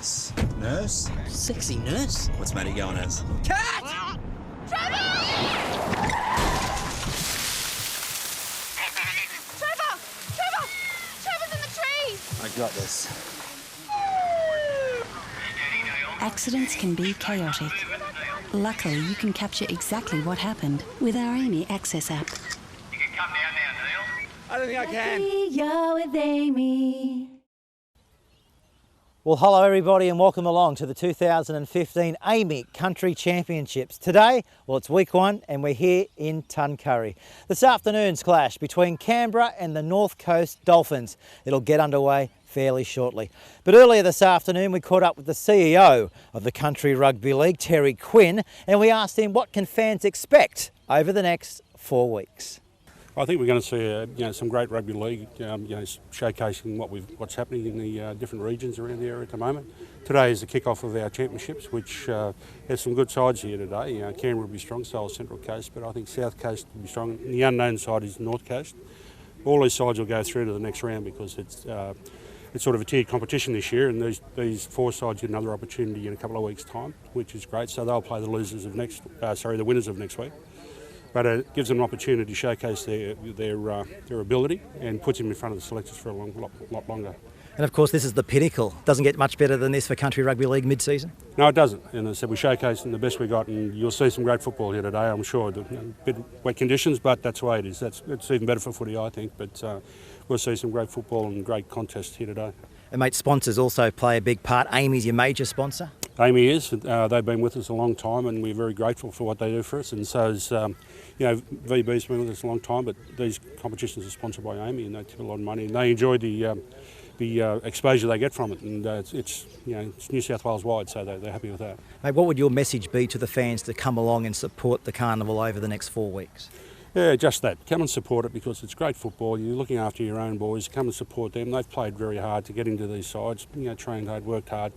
nurse. Nurse? Sexy nurse? What's Maddie going as? Cat! Trevor! Trevor's in the trees! I got this. Accidents can be chaotic. Luckily, you can capture exactly what happened with our Amy Access app. You can come down now, Neil. I don't think I can. You're with Amy. Well, hello everybody and welcome along to the 2015 Amy Country Championships. Today, well, it's week one and we're here in Tuncurry. This afternoon's clash between Canberra and the North Coast Dolphins. It'll get underway fairly shortly. But earlier this afternoon, we caught up with the CEO of the Country Rugby League, Terry Quinn, and we asked him what can fans expect over the next 4 weeks. I think we're going to see some great rugby league, showcasing what's happening in the different regions around the area at the moment. Today is the kick-off of our championships, which has some good sides here today. Canberra will be strong, so will Central Coast, but I think South Coast will be strong. The unknown side is North Coast. All these sides will go through to the next round because it's sort of a tiered competition this year, and these four sides get another opportunity in a couple of weeks' time, which is great. So they'll play the winners of next week. But it gives them an opportunity to showcase their ability and puts them in front of the selectors for a lot longer. And of course, this is the pinnacle. Doesn't get much better than this for Country Rugby League mid-season? No, it doesn't. And as I said, we're showcasing the best we got, and you'll see some great football here today, I'm sure. A bit wet conditions, but that's the way it is. It's even better for footy, I think. But we'll see some great football and great contests here today. And mate, sponsors also play a big part. Amy's your major sponsor? Amy is. They've been with us a long time, and we're very grateful for what they do for us. And so is, VB's been with us a long time, but these competitions are sponsored by Amy, and they tip a lot of money, and they enjoy the exposure they get from it. And it's New South Wales wide, so they're happy with that. Mate, what would your message be to the fans to come along and support the carnival over the next 4 weeks? Yeah, just that. Come and support it because it's great football. You're looking after your own boys. Come and support them. They've played very hard to get into these sides. Trained hard, worked hard.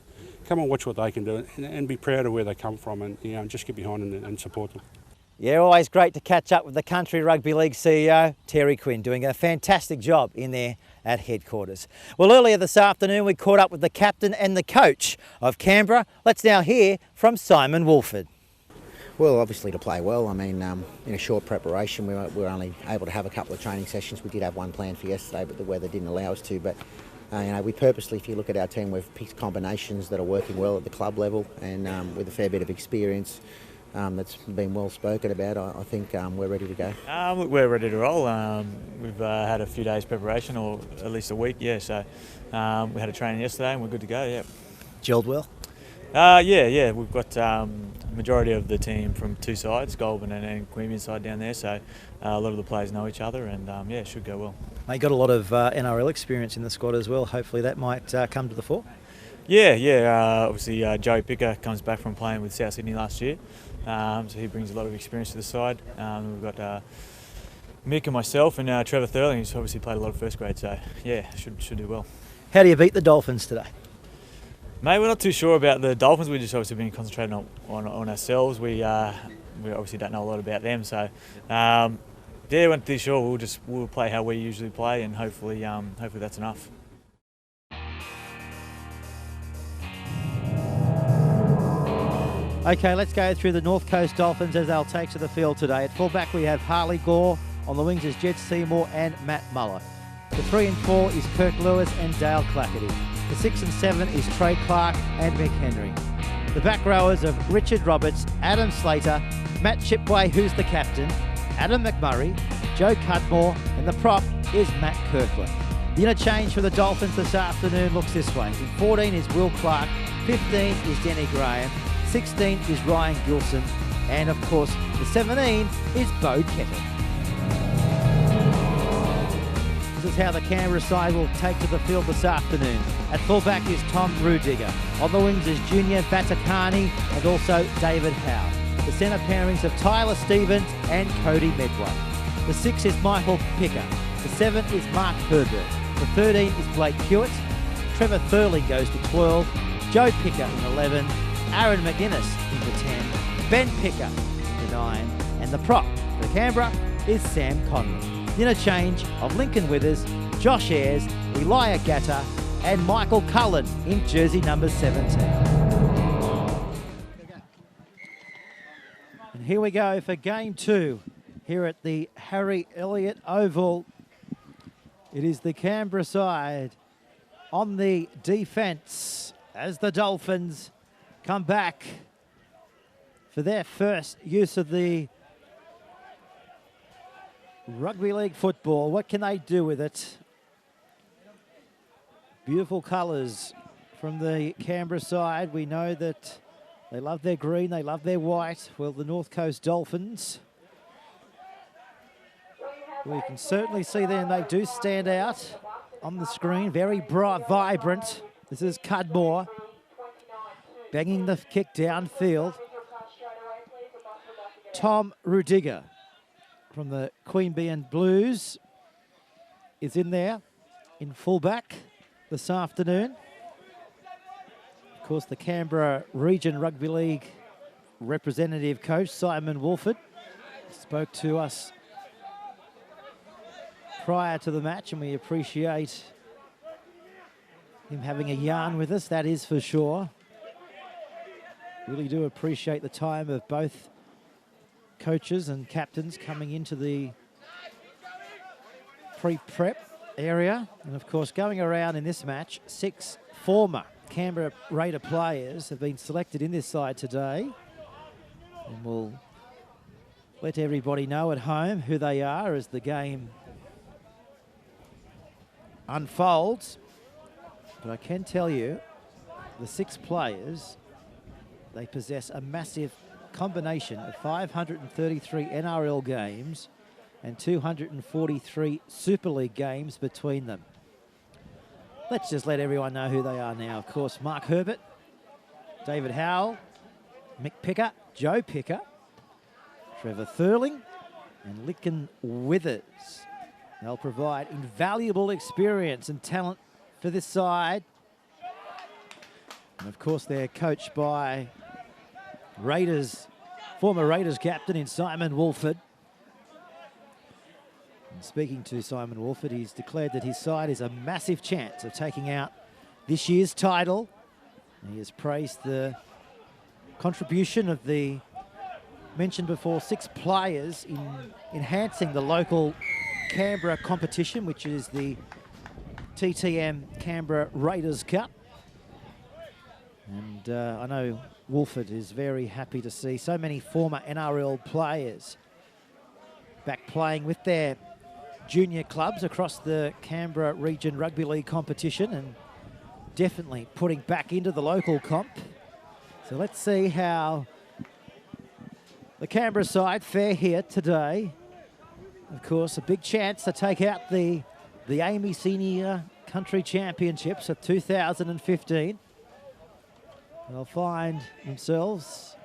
Come and watch what they can do and be proud of where they come from, and just get behind and support them. Yeah, always great to catch up with the Country Rugby League CEO, Terry Quinn, doing a fantastic job in there at headquarters. Well, earlier this afternoon, we caught up with the captain and the coach of Canberra. Let's now hear from Simon Wolford. Well, obviously to play well. I mean, in a short preparation, we were only able to have a couple of training sessions. We did have one planned for yesterday, but the weather didn't allow us to. But we purposely, if you look at our team, we've picked combinations that are working well at the club level, and with a fair bit of experience that's been well spoken about. I think we're ready to go. Look, we're ready to roll. We've had a few days preparation, or at least a week. Yeah, so we had a training yesterday, and we're good to go. Yeah. Gelled well? Yeah. We've got majority of the team from two sides, Goulburn and Queanbeyan side down there. So a lot of the players know each other, and it should go well. They got a lot of NRL experience in the squad as well. Hopefully that might come to the fore. Yeah. Obviously, Joey Picker comes back from playing with South Sydney last year, so he brings a lot of experience to the side. We've got Mick and myself and Trevor Thurling, who's obviously played a lot of first grade. So yeah, should do well. How do you beat the Dolphins today? Mate, we're not too sure about the Dolphins. We've just obviously been concentrating on ourselves. We obviously don't know a lot about them, so we're not too sure. We'll play how we usually play, and hopefully that's enough. Okay, let's go through the North Coast Dolphins as they'll take to the field today. At fullback we have Harley Gore. On the wings is Jed Seymour and Matt Muller. The 3 and 4 is Kirk Lewis and Dale Clackerty. The 6 and 7 is Trey Clark and Mick Henry. The back rowers of Richard Roberts, Adam Slater, Matt Chipway, who's the captain, Adam McMurray, Joe Cudmore, and the prop is Matt Kirkland. The interchange for the Dolphins this afternoon looks this way. In 14 is Will Clark, 15 is Denny Graham, 16 is Ryan Gilson, and of course the 17 is Bo Kettle. This is how the Canberra side will take to the field this afternoon. At fullback is Tom Rudiger. On the wings is Junior Vatakani and also David Howe. The centre pairings of Tyler Stevens and Cody Medway. The 6 is Michael Picker. The 7 is Mark Herbert. The 13 is Blake Hewitt. Trevor Thurling goes to 12. Joe Picker in 11. Aaron McGuinness into 10. Ben Picker into 9. And the prop for Canberra is Sam Conley. The interchange of Lincoln Withers, Josh Ayres, Elijah Gatta, and Michael Cullen in jersey number 17. And here we go for game 2 here at the Harry Elliott Oval. It is the Canberra side on the defence as the Dolphins come back for their first use of the rugby league football. What can they do with it? Beautiful colours from the Canberra side. We know that they love their green, they love their white. Well, the North Coast Dolphins, we can certainly see them. They do stand out on the screen. Very bright, vibrant. This is Cudmore banging the kick downfield. Tom Rudiger from the Queanbeyan Blues is in there in fullback this afternoon. Of course, the Canberra Region Rugby League representative coach, Simon Wolford, spoke to us prior to the match, and we appreciate him having a yarn with us, that is for sure. Really do appreciate the time of both coaches and captains coming into the pre-prep area. And of course, going around in this match, 6 former Canberra Raider players have been selected in this side today. And we'll let everybody know at home who they are as the game unfolds. But I can tell you, the 6 players, they possess a massive combination of 533 NRL games and 243 Super League games between them. Let's just let everyone know who they are now. Of course, Mark Herbert, David Howell, Mick Picker, Joe Picker, Trevor Thurling, and Lincoln Withers. They'll provide invaluable experience and talent for this side. And of course, they're coached by former Raiders captain in Simon Wolford. And speaking to Simon Wolford, he's declared that his side is a massive chance of taking out this year's title. And he has praised the contribution of the mentioned before 6 players in enhancing the local Canberra competition, which is the TTM Canberra Raiders Cup. And I know Wolford is very happy to see so many former NRL players back playing with their junior clubs across the Canberra Region Rugby League competition and definitely putting back into the local comp. So let's see how the Canberra side fare here today. Of course, a big chance to take out the Amy Senior Country Championships of 2015. They'll find themselves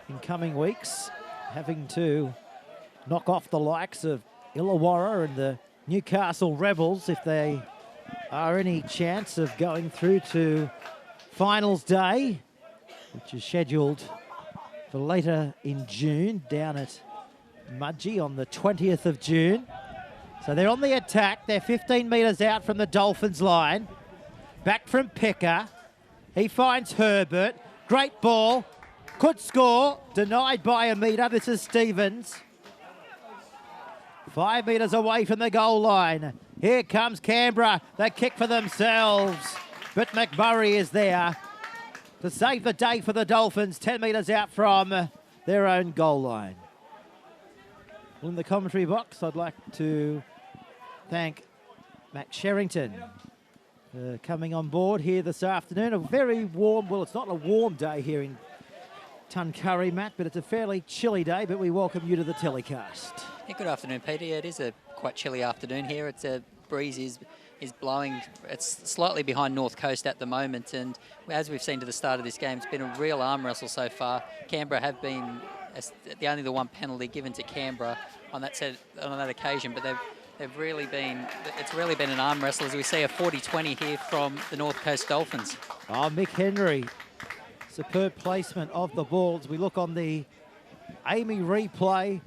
in coming weeks having to knock off the likes of Illawarra and the Newcastle Rebels if they are any chance of going through to finals day, which is scheduled for later in June down at Mudgee on the 20th of June. So they're on the attack. They're 15 metres out from the Dolphins line. Back from Picker. He finds Herbert. Great ball. Could score. Denied by a metre. This is Stevens. 5 metres away from the goal line. Here comes Canberra. They kick for themselves. But McMurray is there to save the day for the Dolphins. 10 metres out from their own goal line. In the commentary box, I'd like to thank Matt Sherrington for coming on board here this afternoon. A very warm, well, it's not a warm day here in Tuncurry, Matt, but it's a fairly chilly day, but we welcome you to the telecast. Yeah, good afternoon, Peter. Yeah, it is a quite chilly afternoon here. It's a breeze is blowing. It's slightly behind North Coast at the moment, and as we've seen to the start of this game, it's been a real arm wrestle so far. Canberra have been only the one penalty given to Canberra on that occasion, but it's really been an arm wrestle as we see a 40-20 here from the North Coast Dolphins. Oh, Mick Henry, superb placement of the ball as we look on the Amy replay,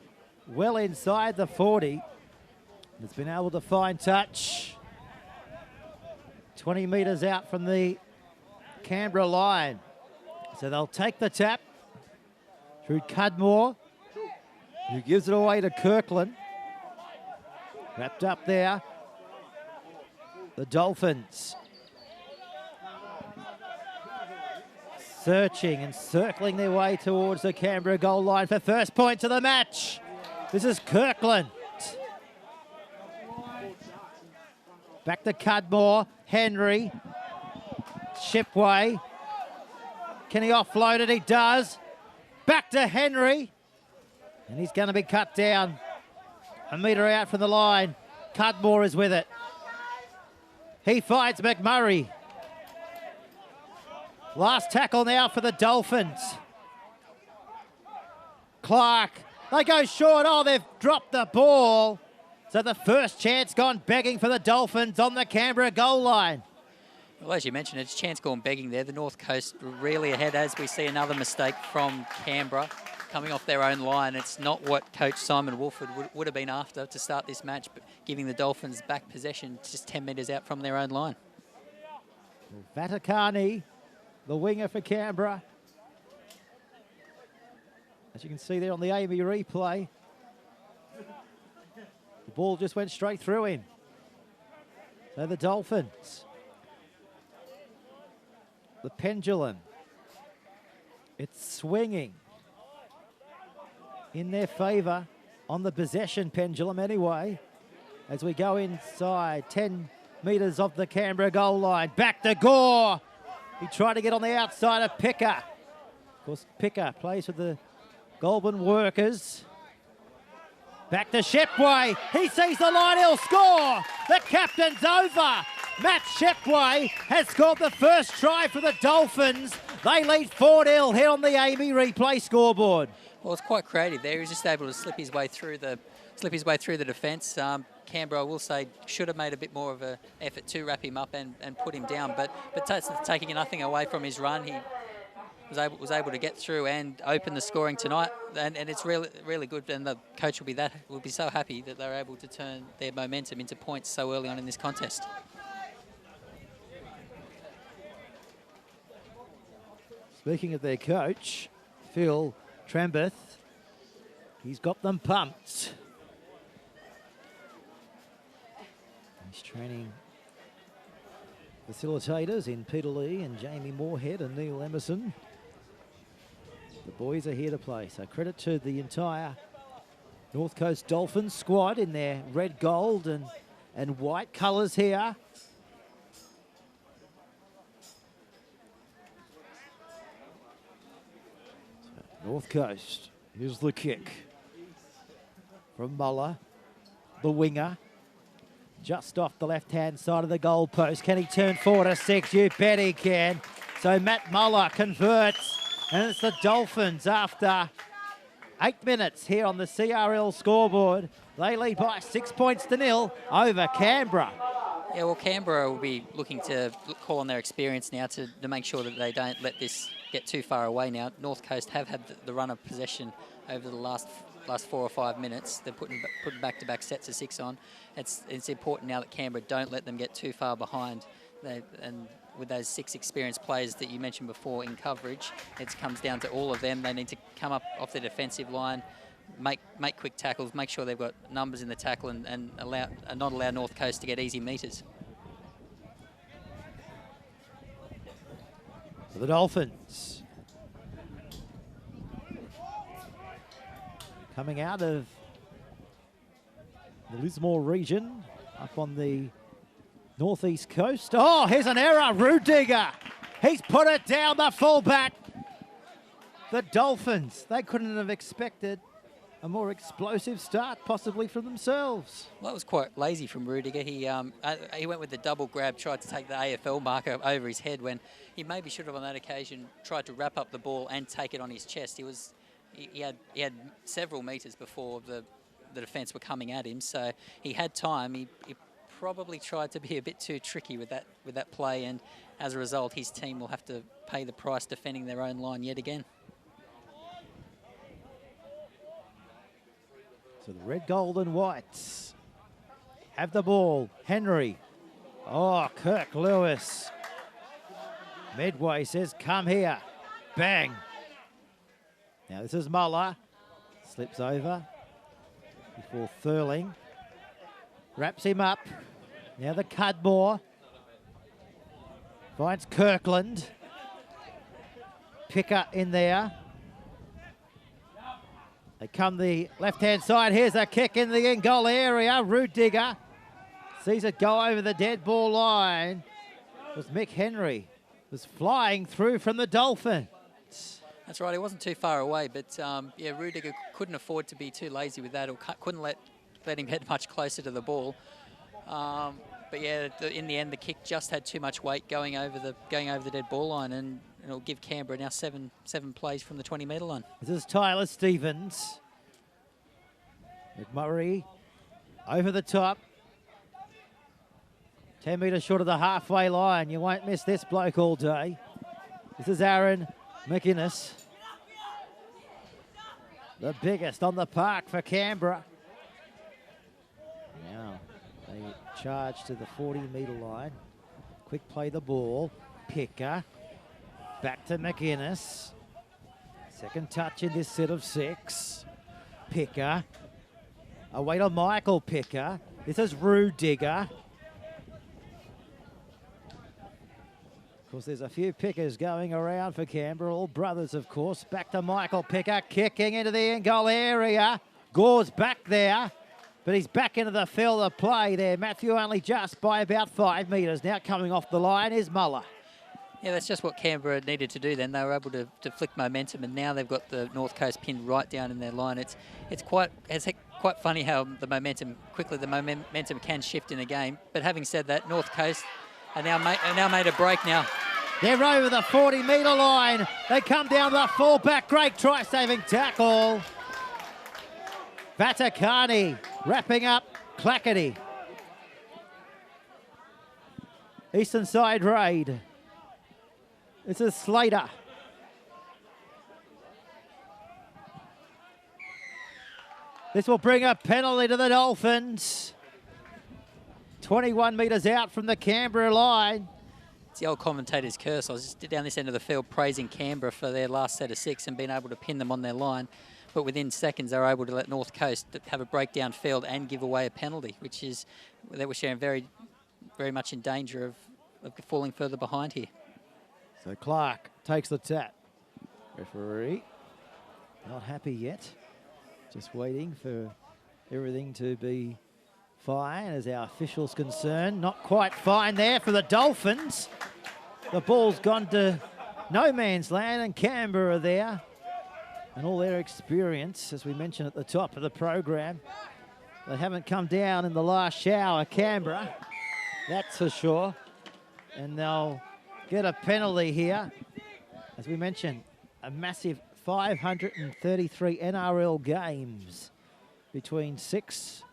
well inside the 40. Has been able to find touch. 20 metres out from the Canberra line. So they'll take the tap through Cudmore, who gives it away to Kirkland. Wrapped up there, the Dolphins. Searching and circling their way towards the Canberra goal line for first point of the match. This is Kirkland. Back to Cudmore, Henry, Shipway. Can he offload it? He does. Back to Henry. And he's going to be cut down. A metre out from the line. Cudmore is with it. He fights McMurray. Last tackle now for the Dolphins. Clark. They go short. Oh, they've dropped the ball. So the first chance gone begging for the Dolphins on the Canberra goal line. Well, as you mentioned, it's chance gone begging there. The North Coast really ahead as we see another mistake from Canberra coming off their own line. It's not what Coach Simon Wolford would have been after to start this match, but giving the Dolphins back possession just 10 metres out from their own line. Vaticani, the winger for Canberra. As you can see there on the Amy replay, the ball just went straight through him. So the Dolphins. The pendulum. It's swinging in their favour on the possession pendulum anyway. As we go inside 10 metres of the Canberra goal line. Back to Gore. He tried to get on the outside of Picker. Of course, Picker plays for the Goulburn Workers. Back to Shepway. He sees the line, he'll score. The captain's over. Matt Shepway has scored the first try for the Dolphins. They lead 4-0 here on the Amy replay scoreboard. Well, it's quite creative there. He was just able to slip his way through the defence. Canberra, I will say, should have made a bit more of an effort to wrap him up and put him down. But taking nothing away from his run, he was able to get through and open the scoring tonight. And it's really good. And the coach will be so happy that they're able to turn their momentum into points so early on in this contest. Speaking of their coach, Phil Trembeth, he's got them pumped. He's training facilitators in Peter Lee and Jamie Moorhead and Neil Emerson. The boys are here to play, so credit to the entire North Coast Dolphins squad in their red, gold and white colours here. North Coast, here's the kick from Muller, the winger, just off the left-hand side of the goal post. Can he turn 4 to 6? You bet he can. So Matt Muller converts, and it's the Dolphins after 8 minutes here on the CRL scoreboard. They lead by 6 points to 0 over Canberra. Yeah, well, Canberra will be looking to call on their experience now to make sure that they don't let this get too far away now. North Coast have had the run of possession over the last 4 or 5 minutes. They're putting back-to-back sets of 6 on. It's important now that Canberra don't let them get too far behind. And with those 6 experienced players that you mentioned before in coverage, it comes down to all of them. They need to come up off the defensive line, make quick tackles, make sure they've got numbers in the tackle and not allow North Coast to get easy metres. For the Dolphins. Coming out of the Lismore region, up on the northeast coast. Oh, here's an error, Rudiger. He's put it down, the fullback. The Dolphins, they couldn't have expected a more explosive start, possibly from themselves. Well, that was quite lazy from Rudiger. He went with the double grab, tried to take the AFL marker over his head when he maybe should have on that occasion tried to wrap up the ball and take it on his chest. He had several metres before the defence were coming at him, so he had time. He probably tried to be a bit too tricky with that play, and as a result, his team will have to pay the price defending their own line yet again. So the red, gold and whites have the ball. Henry Oh, Kirk Lewis. Midway says, come here. Bang. Now this is Muller. Slips over before Thurling. Wraps him up. Now the Cudmore. Finds Kirkland. Picker in there. They come the left-hand side. Here's a kick in the in-goal area. Rudiger sees it go over the dead ball line. It was Mick Henry. Was flying through from the Dolphins. That's right, he wasn't too far away, but yeah, Rudiger couldn't afford to be too lazy with that, or couldn't let him head much closer to the ball. But yeah, in the end, the kick just had too much weight going over the dead ball line, and it'll give Canberra now seven plays from the 20-metre line. This is Tyler Stevens. McMurray over the top. 10 metres short of the halfway line. You won't miss this bloke all day. This is Aaron McInnes. The biggest on the park for Canberra. Now they charge to the 40-metre line. Quick play the ball. Picker. Back to McInnes. Second touch in this set of 6. Picker. Away to Michael Picker. This is Rudiger. Of course, there's a few pickers going around for Canberra, all brothers, of course. Back to Michael Picker, kicking into the in-goal area. Gore's back there, but he's back into the field of play there. Matthew only just by about 5 metres. Now coming off the line is Muller. Yeah, that's just what Canberra needed to do then. They were able to flick momentum, and now they've got the North Coast pinned right down in their line. It's quite funny how the momentum can shift in a game. But having said that, North Coast are now made a break now. They're over the 40-metre line. They come down the full-back. Great try-saving tackle. Vatakani wrapping up Clackety. Eastern side raid. This is Slater. This will bring a penalty to the Dolphins. 21 metres out from the Canberra line. It's the old commentator's curse. I was just down this end of the field praising Canberra for their last set of 6 and being able to pin them on their line. But within seconds, they were able to let North Coast have a breakdown field and give away a penalty, which is, they were sharing very, very much in danger of falling further behind here. So Clark takes the tap. Referee not happy yet. Just waiting for everything to be fine as our official's concerned. Not quite fine there for the Dolphins. The ball's gone to no man's land, and Canberra are there. And all their experience, as we mentioned at the top of the program, they haven't come down in the last shower, Canberra. That's for sure. And they'll get a penalty here. As we mentioned, a massive 533 NRL games between 6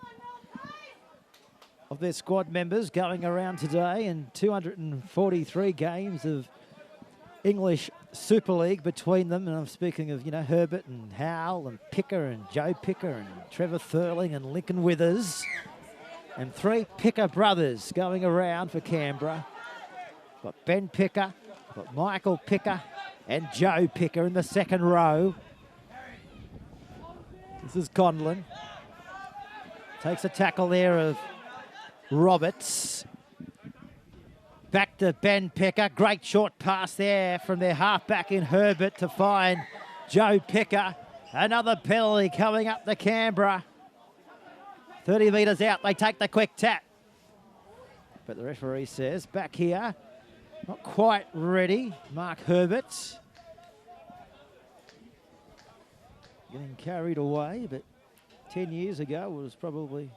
of their squad members going around today, and 243 games of English Super League between them. And I'm speaking of, Herbert and Howell and Picker and Joe Picker and Trevor Thurling and Lincoln Withers. And 3 Picker brothers going around for Canberra. Got Ben Picker, got Michael Picker and Joe Picker in the second row. This is Conlon. Takes a tackle there of Roberts. Back to Ben Picker. Great short pass there from their halfback in Herbert to find Joe Picker. Another penalty coming up to Canberra. 30 metres out, they take the quick tap. But the referee says, back here, not quite ready. Mark Herbert. Getting carried away, but 10 years ago was probably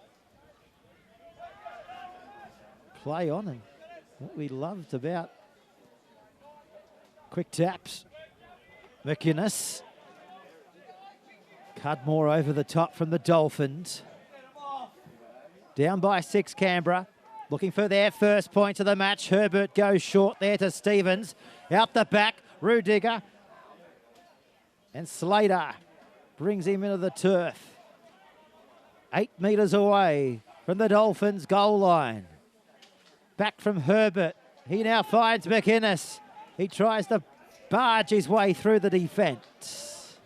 play on, and what we loved about quick taps. McInnes. Cudmore over the top from the Dolphins. Down by 6 Canberra. Looking for their first point of the match. Herbert goes short there to Stevens. Out the back, Rudiger. And Slater brings him into the turf. 8 metres away from the Dolphins' goal line. back from Herbert. He now finds McInnes. He tries to barge his way through the defence.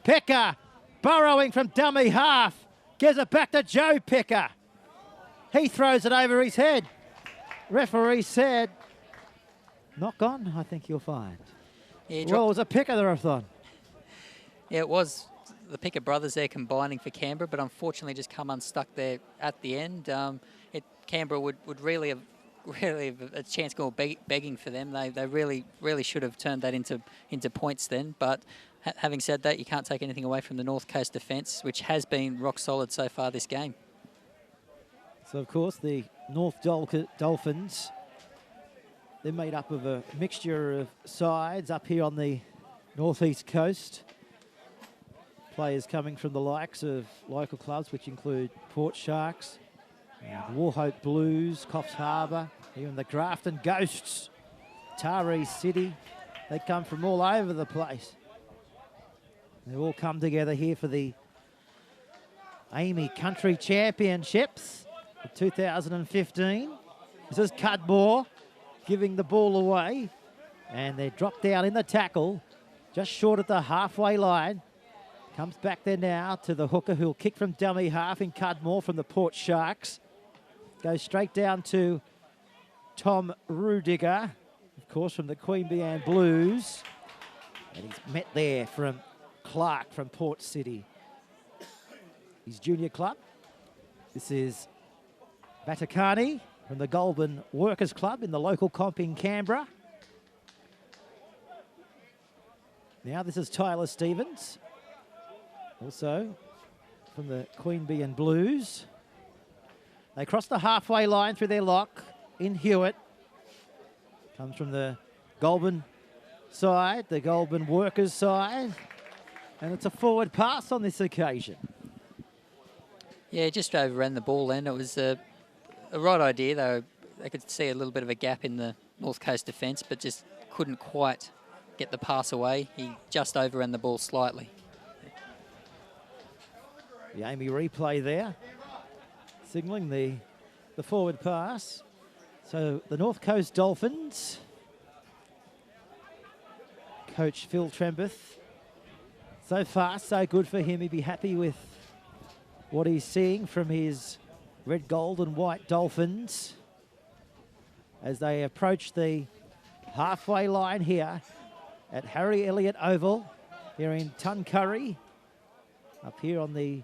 Picker burrowing from dummy half. Gives it back to Joe Picker. He throws it over his head. Referee said, knock on, I think you'll find. Yeah, Well, it was a Picker there-a-thon. Yeah, it was the Picker brothers there combining for Canberra, but unfortunately just come unstuck there at the end. Canberra would really have a chance going begging for them. They really should have turned that into points then. But having said that, you can't take anything away from the North Coast defence, which has been rock solid so far this game. So, of course, the Northl Dolphins, they're made up of a mixture of sides up here on the northeast coast. Players coming from the likes of local clubs, which include Port Sharks, the Warhope Blues, Coffs Harbour, even the Grafton Ghosts, Taree City. They come from all over the place. They all come together here for the Amy Country Championships of 2015. This is Cudmore giving the ball away, and they drop down in the tackle, just short of the halfway line. Comes back there now to the hooker who'll kick from dummy half in Cudmore from the Port Sharks. Goes straight down to Tom Rudiger, of course, from the Queanbeyan Blues. And he's met there from Clark from Port City. His junior club. This is Batakani from the Goulburn Workers Club in the local comp in Canberra. Now this is Tyler Stevens, also from the Queanbeyan Blues. They cross the halfway line through their lock in Hewitt. Comes from the Goulburn side, the Goulburn Workers side. And it's a forward pass on this occasion. Yeah, just overran the ball then. It was a right idea, though. They could see a little bit of a gap in the North Coast defence, but just couldn't quite get the pass away. He just overran the ball slightly. The Amy replay there, signalling the forward pass. So the North Coast Dolphins, coach Phil Trembeth, so far so good for him. He'd be happy with what he's seeing from his red, gold and white Dolphins as they approach the halfway line here at Harry Elliott Oval here in Tuncurry, up here on the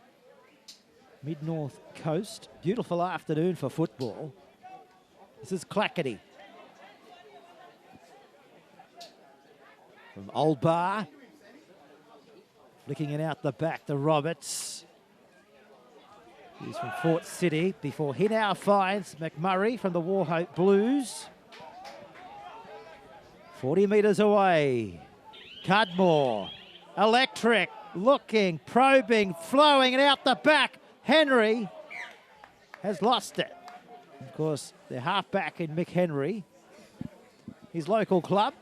mid-north coast. Beautiful afternoon for football. This is Clackety from Old Bar, flicking it out the back to Roberts. He's from Fort City before he now finds McMurray from the Warhope Blues. 40 metres away. Cudmore, electric, looking, probing, flowing it out the back. Henry has lost it. Of course, the halfback in Mick Henry, his local club,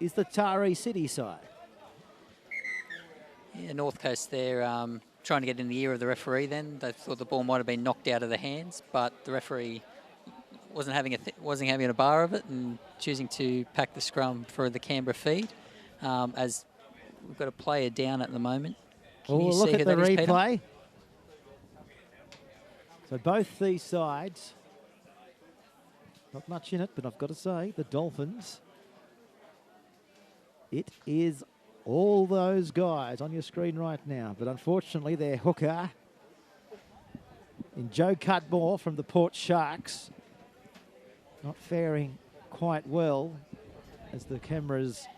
is the Taree City side. Yeah, North Coast there trying to get in the ear of the referee then. They thought the ball might have been knocked out of the hands, but the referee wasn't having a bar of it and choosing to pack the scrum for the Canberra feed. As we've got a player down at the moment. Can you look see at who the that is, Peter? replay. So both these sides, not much in it, but I've got to say, the Dolphins, it is all those guys on your screen right now. But unfortunately, their hooker in Joe Cudmore from the Port Sharks, not faring quite well as the cameras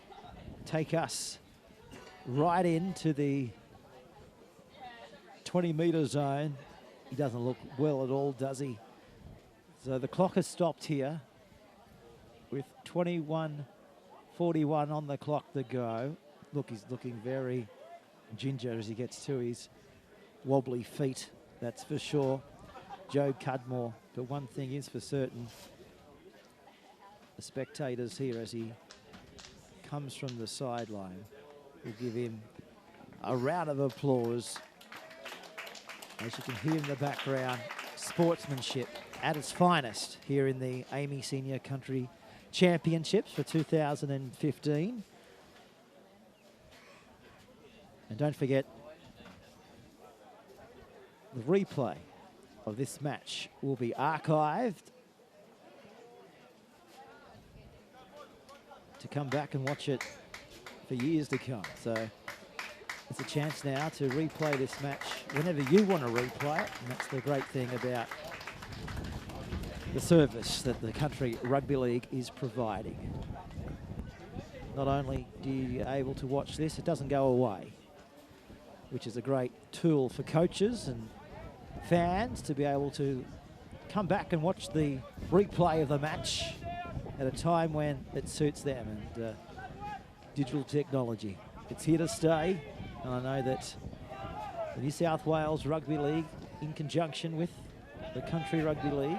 take us right into the 20-metre zone. He doesn't look well at all, does he? So the clock has stopped here with 21:41 on the clock to go. Look, he's looking very ginger as he gets to his wobbly feet, that's for sure. Joe Cudmore. But one thing is for certain, the spectators here as he comes from the sideline will give him a round of applause. As you can hear in the background, sportsmanship at its finest here in the AAMI Senior Country Championships for 2015. And don't forget, the replay of this match will be archived to come back and watch it for years to come. So it's a chance now to replay this match whenever you want to replay it. And that's the great thing about the service that the Country Rugby League is providing. Not only do you able to watch this, it doesn't go away, which is a great tool for coaches and fans to be able to come back and watch the replay of the match at a time when it suits them. And digital technology, it's here to stay. And I know that the New South Wales Rugby League, in conjunction with the Country Rugby League,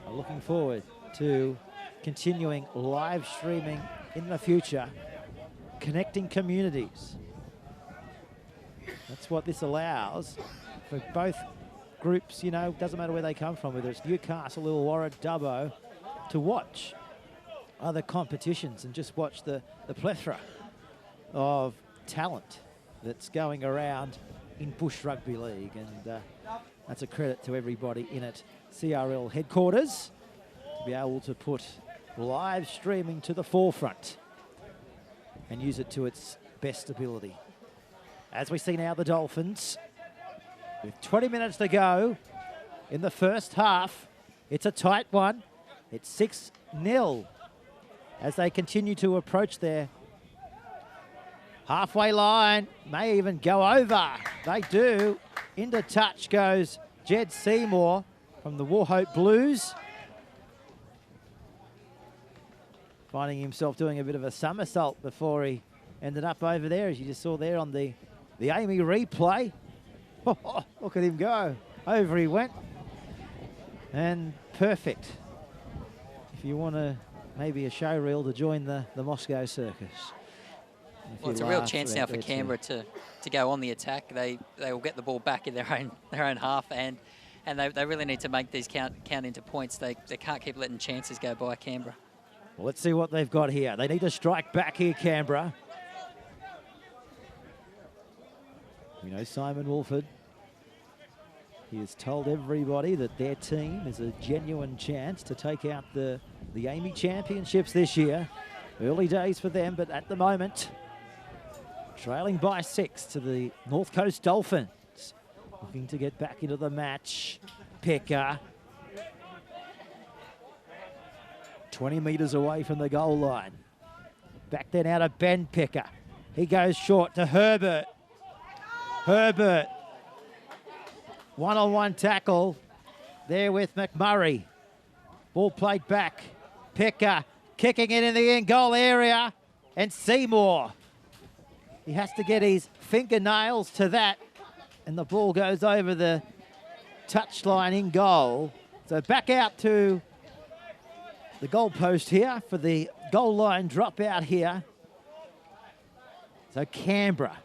are looking forward to continuing live streaming in the future, connecting communities. That's what this allows for both groups, you know, doesn't matter where they come from, whether it's Newcastle, Illawarra, Dubbo, to watch other competitions and just watch the plethora of talent that's going around in Bush Rugby League. And that's a credit to everybody in at CRL headquarters to be able to put live streaming to the forefront and use it to its best ability. As we see now, the Dolphins, with 20 minutes to go in the first half, it's a tight one. It's 6-0 as they continue to approach their halfway line, may even go over. They do. Into touch goes Jed Seymour from the Warhope Blues, finding himself doing a bit of a somersault before he ended up over there, as you just saw there on the AAMI replay. Oh, look at him go. Over he went. And perfect. If you want maybe a show reel to join the Moscow Circus. Well, it's a real chance now for Canberra to go on the attack. They will get the ball back in their own half, and they really need to make these count into points. They can't keep letting chances go by, Canberra. Well, let's see what they've got here. They need to strike back here, Canberra. You know, Simon Wolford, he has told everybody that their team is a genuine chance to take out the AAMI Championships this year. Early days for them, but at the moment, trailing by 6 to the North Coast Dolphins. Looking to get back into the match. Picker. 20 metres away from the goal line. Back then out of Ben Picker. He goes short to Herbert. Herbert. One-on-one tackle there with McMurray. Ball played back. Picker kicking it in the end goal area. And Seymour. He has to get his fingernails to that. And the ball goes over the touchline in goal. So back out to the goal post here for the goal line dropout here. So Canberra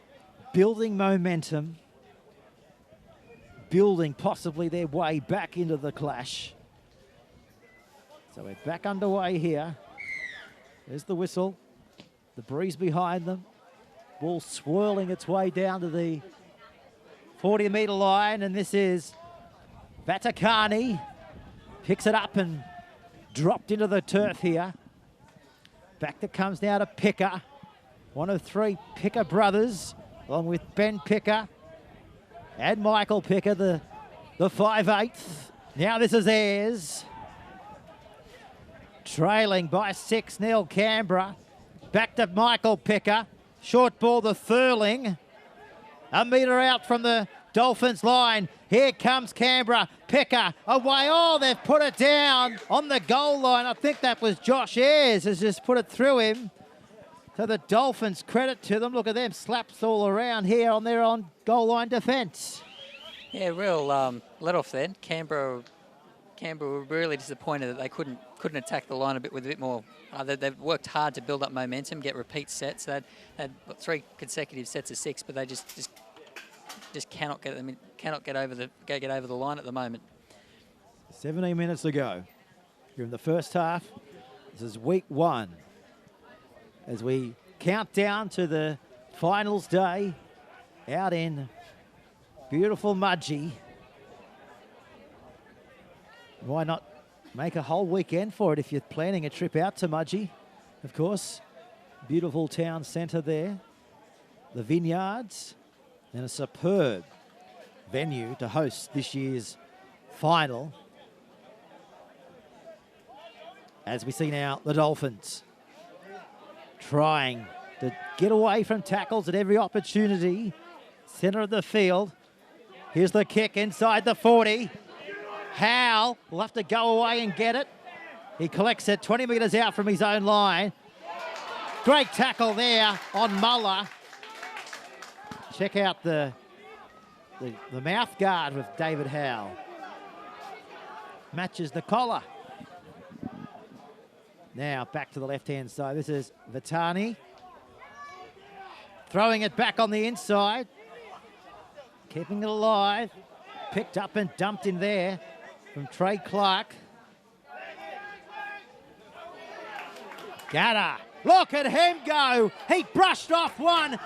building momentum, building possibly their way back into the clash. So we're back underway here. There's the whistle. The breeze behind them. Ball swirling its way down to the 40-metre line, and this is Vatakani. Picks it up and dropped into the turf here. Back that comes now to Picker. One of 3 Picker brothers, along with Ben Picker and Michael Picker, the 5/8. Now this is theirs. Trailing by 6-0 Canberra. Back to Michael Picker. Short ball to Thurling. A metre out from the Dolphins line. Here comes Canberra. Picker away. Oh, they've put it down on the goal line. I think that was Josh Ayres has just put it through him. So the Dolphins, credit to them. Look at them, slaps all around here on their own goal line defence. Yeah, real let off then. Canberra were really disappointed that they couldn't attack the line with a bit more. They've worked hard to build up momentum, get repeat sets. They had 3 consecutive sets of 6, but they just just cannot get them, cannot get over the line at the moment. 17 minutes to go. You're in the first half. This is week 1. As we count down to the finals day out in beautiful Mudgee. Why not make a whole weekend for it if you're planning a trip out to Mudgee? Of course, beautiful town centre there. The vineyards and a superb venue to host this year's final. As we see now, the Dolphins trying to get away from tackles at every opportunity. Centre of the field. Here's the kick inside the 40. Howell will have to go away and get it. He collects it 20 metres out from his own line. Great tackle there on Muller. Check out the mouth guard with David Howell. Matches the collar. Now back to the left-hand side. This is Vitani. Throwing it back on the inside. Keeping it alive. Picked up and dumped in there from Trey Clark. Gatta. Look at him go. He brushed off one,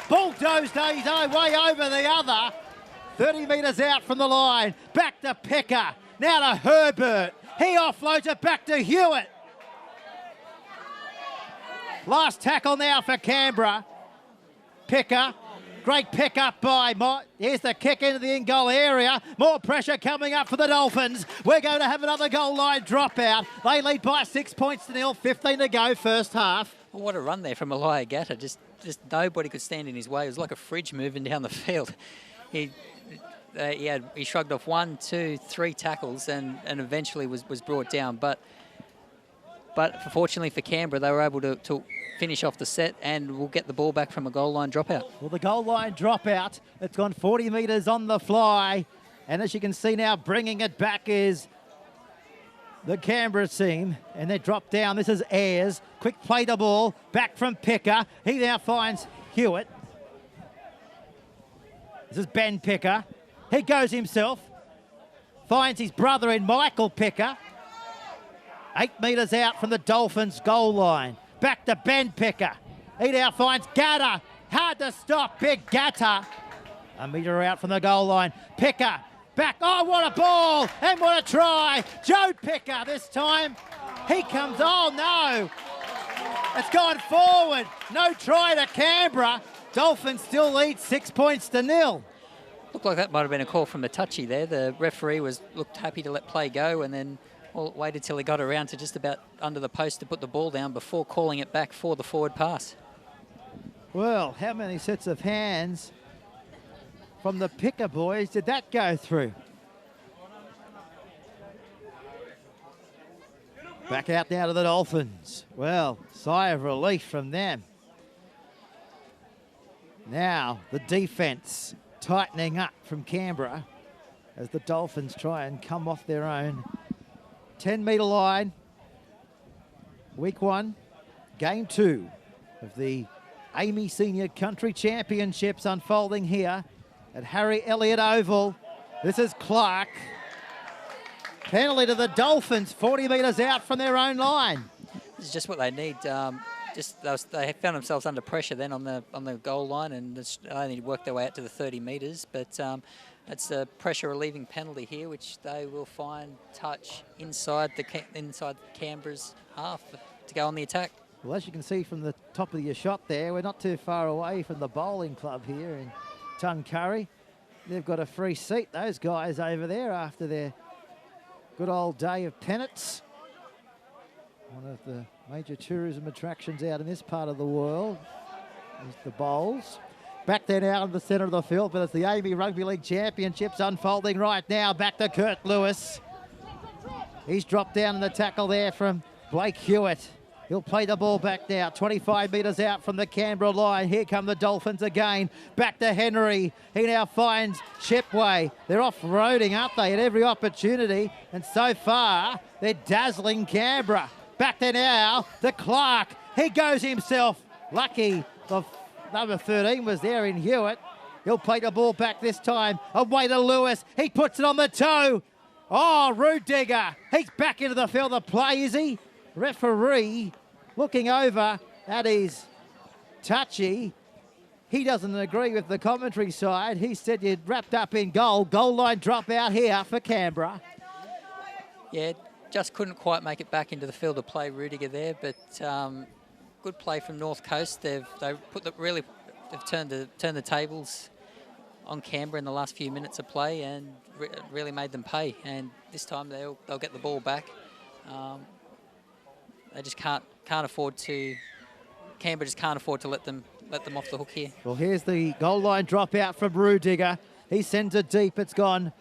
bulldozed his own way over the other. 30 metres out from the line. Back to Picker. Now to Herbert. He offloads it back to Hewitt. Last tackle now for Canberra. Picker. Great pick up by Mott. Here's the kick into the in-goal area. More pressure coming up for the Dolphins. We're going to have another goal line dropout. They lead by 6 points to 0. 15 to go, first half. Well, what a run there from Elijah Gatta. Just nobody could stand in his way. It was like a fridge moving down the field. He shrugged off 1, 2, 3 tackles and eventually was brought down. But fortunately for Canberra, they were able to finish off the set and will get the ball back from a goal line dropout. Well, the goal line dropout, it's gone 40 metres on the fly. And as you can see now, bringing it back is the Canberra team. And they drop down. This is Ayres. Quick play the ball. Back from Picker. He now finds Hewitt. This is Ben Picker. He goes himself. Finds his brother in Michael Picker. 8 metres out from the Dolphins' goal line. Back to Ben Picker. He now finds Gatta. Hard to stop, big Gatta. A metre out from the goal line. Picker back. Oh, what a ball and what a try. Joe Picker this time. He comes, oh no. It's gone forward. No try to Canberra. Dolphins still lead 6 points to 0. Looked like that might have been a call from the touchy there. The referee looked happy to let play go and then waited till he got around to just about under the post to put the ball down before calling it back for the forward pass. Well, how many sets of hands from the Picker boys did that go through? Back out now to the Dolphins. Well, sigh of relief from them. Now the defence tightening up from Canberra as the Dolphins try and come off their own 10-metre line. Week 1, game 2 of the Amy Senior Country Championships unfolding here at Harry Elliott Oval. This is Clark. Penalty to the Dolphins, 40 metres out from their own line. This is just what they need. They found themselves under pressure then on the goal line and only worked their way out to the 30 metres. But it's a pressure relieving penalty here, which they will find touch inside Canberra's half to go on the attack. Well, as you can see from the top of your shot there, we're not too far away from the bowling club here in Tuncurry. They've got a free seat, those guys over there, after their good old day of penance. One of the major tourism attractions out in this part of the world is the bowls. Back there now in the centre of the field, but it's the Amy Rugby League Championships unfolding right now. Back to Kurt Lewis. He's dropped down in the tackle there from Blake Hewitt. He'll play the ball back now, 25 metres out from the Canberra line. Here come the Dolphins again. Back to Henry. He now finds Shipway. They're off-roading, aren't they, at every opportunity? And so far, they're dazzling Canberra. Back there now to Clark. He goes himself. Lucky the number 13 was there in Hewitt. He'll play the ball back this time. Away to Lewis. He puts it on the toe. Oh, Rudiger. He's back into the field of play, is he? Referee looking over at his touchy. He doesn't agree with the commentary side. He said you'd wrapped up in goal. Goal line drop out here for Canberra. Yeah, just couldn't quite make it back into the field of play, Rudiger there, but good play from North Coast. They've turned the tables on Canberra in the last few minutes of play and really made them pay. And this time they'll get the ball back. They just can't afford to. Canberra just can't afford to let them off the hook here. Well, here's the goal line drop out from Rudiger. He sends it deep. It's gone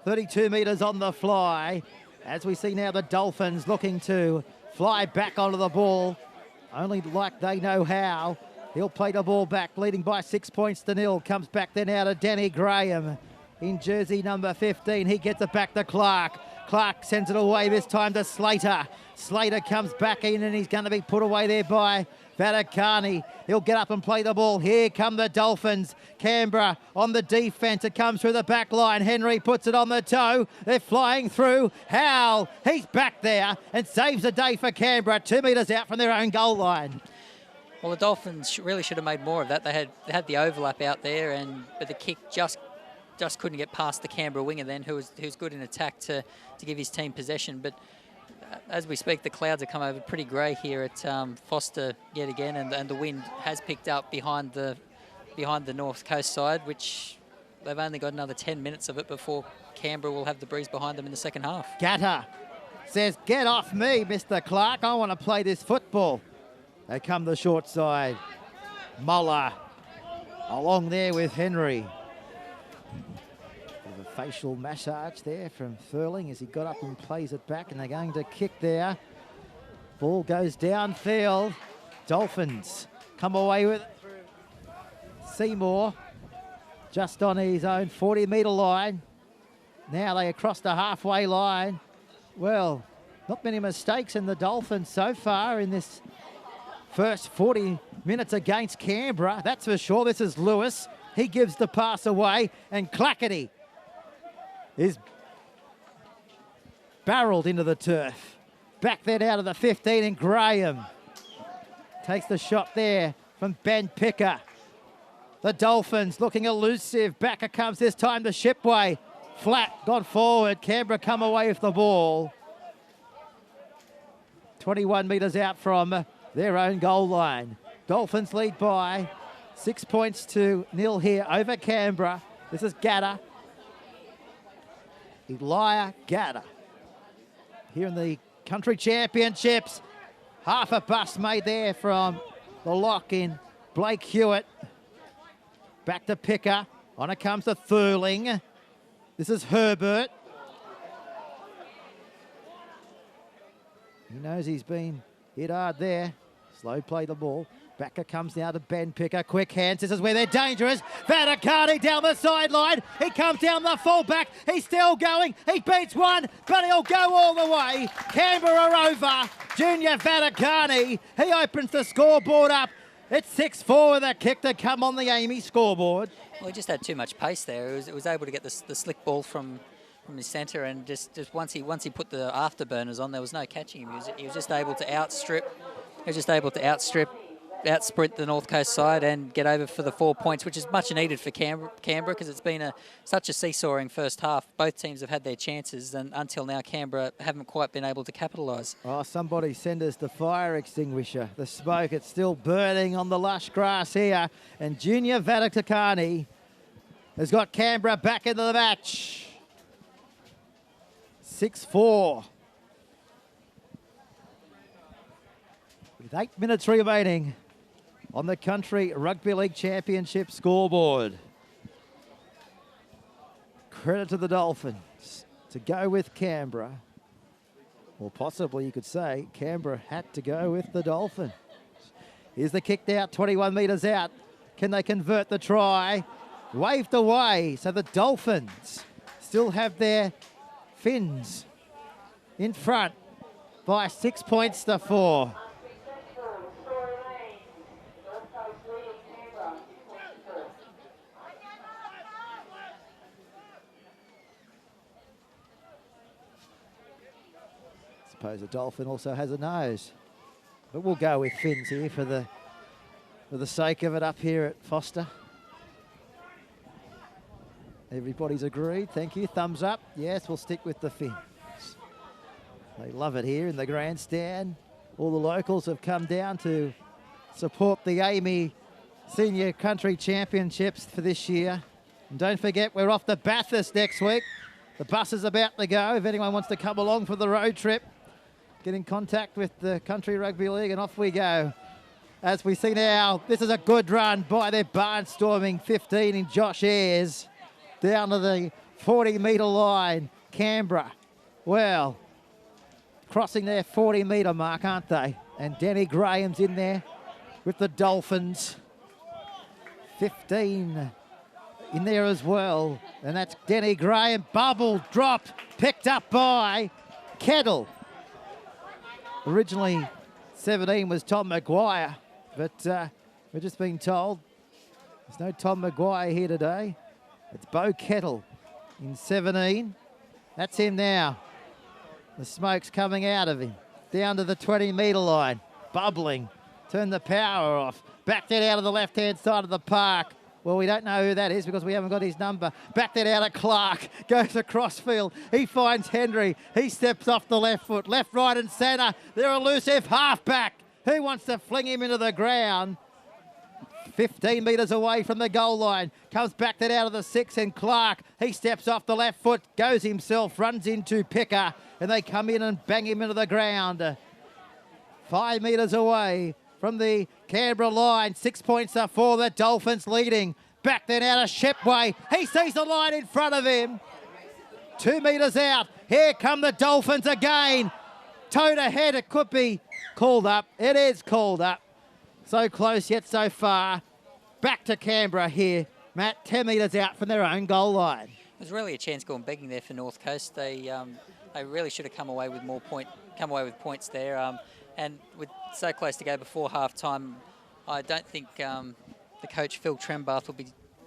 32 metres on the fly. As we see now the Dolphins looking to fly back onto the ball, only like they know how. He'll play the ball back, leading by 6 points to nil. Comes back then out of Danny Graham in jersey number 15. He gets it back to Clark. Clark sends it away this time to Slater. Slater comes back in and he's going to be put away there by Vaticani. He'll get up and play the ball. Here come the Dolphins. Canberra on the defence. It comes through the back line. Henry puts it on the toe. They're flying through. Howell, he's back there and saves the day for Canberra. 2 metres out from their own goal line. Well, the Dolphins really should have made more of that. They had the overlap out there, but the kick just couldn't get past the Canberra winger then, who's good in attack to give his team possession. But as we speak, the clouds have come over pretty grey here at Foster yet again, and the wind has picked up behind the North Coast side, which they've only got another 10 minutes of it before Canberra will have the breeze behind them in the second half. Gatta says, "Get off me, Mr. Clark. I want to play this football." They come the short side. Muller along there with Henry. Bit of a facial massage there from Furling as he got up and plays it back, and they're going to kick there. Ball goes downfield. Dolphins come away with it through Seymour just on his own 40-metre line. Now they across the halfway line. Well, not many mistakes in the Dolphins so far in this first 40 minutes against Canberra, that's for sure. This is Lewis. He gives the pass away, and Clackety is barreled into the turf. Back then out of the 15, and Graham takes the shot there from Ben Picker. The Dolphins looking elusive. Backer comes this time to Shipway. Flat, gone forward. Canberra come away with the ball. 21 metres out from their own goal line. Dolphins lead by 6 points to nil here over Canberra. This is Gatta. Elijah Gatta. Here in the country championships. Half a bust made there from the lock in Blake Hewitt. Back to Picker. On it comes to Thurling. This is Herbert. He knows he's been hit hard there. Slow play the ball. Backer comes now to Ben Picker. Quick hands. This is where they're dangerous. Vaticani down the sideline. He comes down the fullback. He's still going. He beats one, but he'll go all the way. Canberra over. Junior Vaticani. He opens the scoreboard up. It's 6-4 with a kick to come on the Amy scoreboard. Well, he just had too much pace there. He was able to get the slick ball from his centre, and just once he put the afterburners on, there was no catching him. He was just able to outsprint the North Coast side and get over for the 4 points, which is much needed for Canberra because it's been such a seesawing first half. Both teams have had their chances, and until now Canberra haven't quite been able to capitalise. Oh, somebody send us the fire extinguisher. The smoke, it's still burning on the lush grass here. And Junior Vaticani has got Canberra back into the match. 6-4. With 8 minutes remaining on the Country Rugby League Championship scoreboard. Credit to the Dolphins to go with Canberra. Or possibly you could say Canberra had to go with the Dolphins. Here's the kicked out, 21 metres out. Can they convert the try? Waved away, so the Dolphins still have their Finns in front by 6 points to 4. suppose a dolphin also has a nose. But we'll go with fins here for the sake of it up here at Foster. Everybody's agreed. Thank you. Thumbs up. Yes, we'll stick with the fins. They love it here in the grandstand. All the locals have come down to support the Amy Senior Country Championships for this year. And don't forget, we're off to Bathurst next week. The bus is about to go. If anyone wants to come along for the road trip, get in contact with the Country Rugby League and off we go. As we see now, this is a good run by their barnstorming 15 in Josh Ayres down to the 40-metre line. Canberra, well, crossing their 40-metre mark, aren't they? And Danny Graham's in there with the Dolphins. 15 in there as well. And that's Danny Graham. Bubble dropped, picked up by Kettle. Originally, 17 was Tom Maguire, but we're just being told there's no Tom Maguire here today. It's Bo Kettle in 17. That's him now. The smoke's coming out of him. Down to the 20-metre line. Bubbling. Turn the power off. Backed it out of the left-hand side of the park. Well, we don't know who that is because we haven't got his number. Backed it out at Clark. Goes across field. He finds Henry. He steps off the left foot. Left, right and centre. They're elusive halfback. Who wants to fling him into the ground? 15 metres away from the goal line. Comes back that out of the 6 and Clark. He steps off the left foot. Goes himself. Runs into Picker. And they come in and bang him into the ground. 5 metres away from the Canberra line. 6 points are for the Dolphins leading. Back then out of Shepway. He sees the line in front of him. 2 metres out. Here come the Dolphins again. Toe to head. It could be called up. It is called up. So close yet so far. Back to Canberra here. Matt, 10 metres out from their own goal line. There's really a chance going begging there for North Coast. They really should have come away with points there. And with so close to go before half time, I don't think the coach Phil Trembath will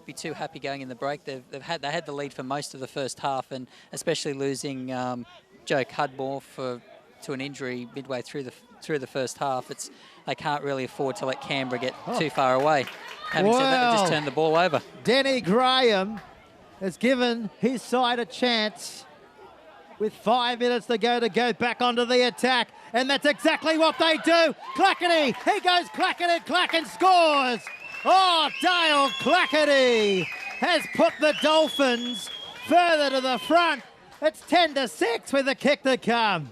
be too happy going in the break. They had the lead for most of the first half, and especially losing Joe Cudmore to an injury midway through the first half. They can't really afford to let Canberra get too far away. Having said that, they just turned the ball over. Danny Graham has given his side a chance with 5 minutes to go back onto the attack. And that's exactly what they do. Clackety, he goes Clackety, Clack and scores. Oh, Dale Clackety has put the Dolphins further to the front. It's 10-6 with the kick to come.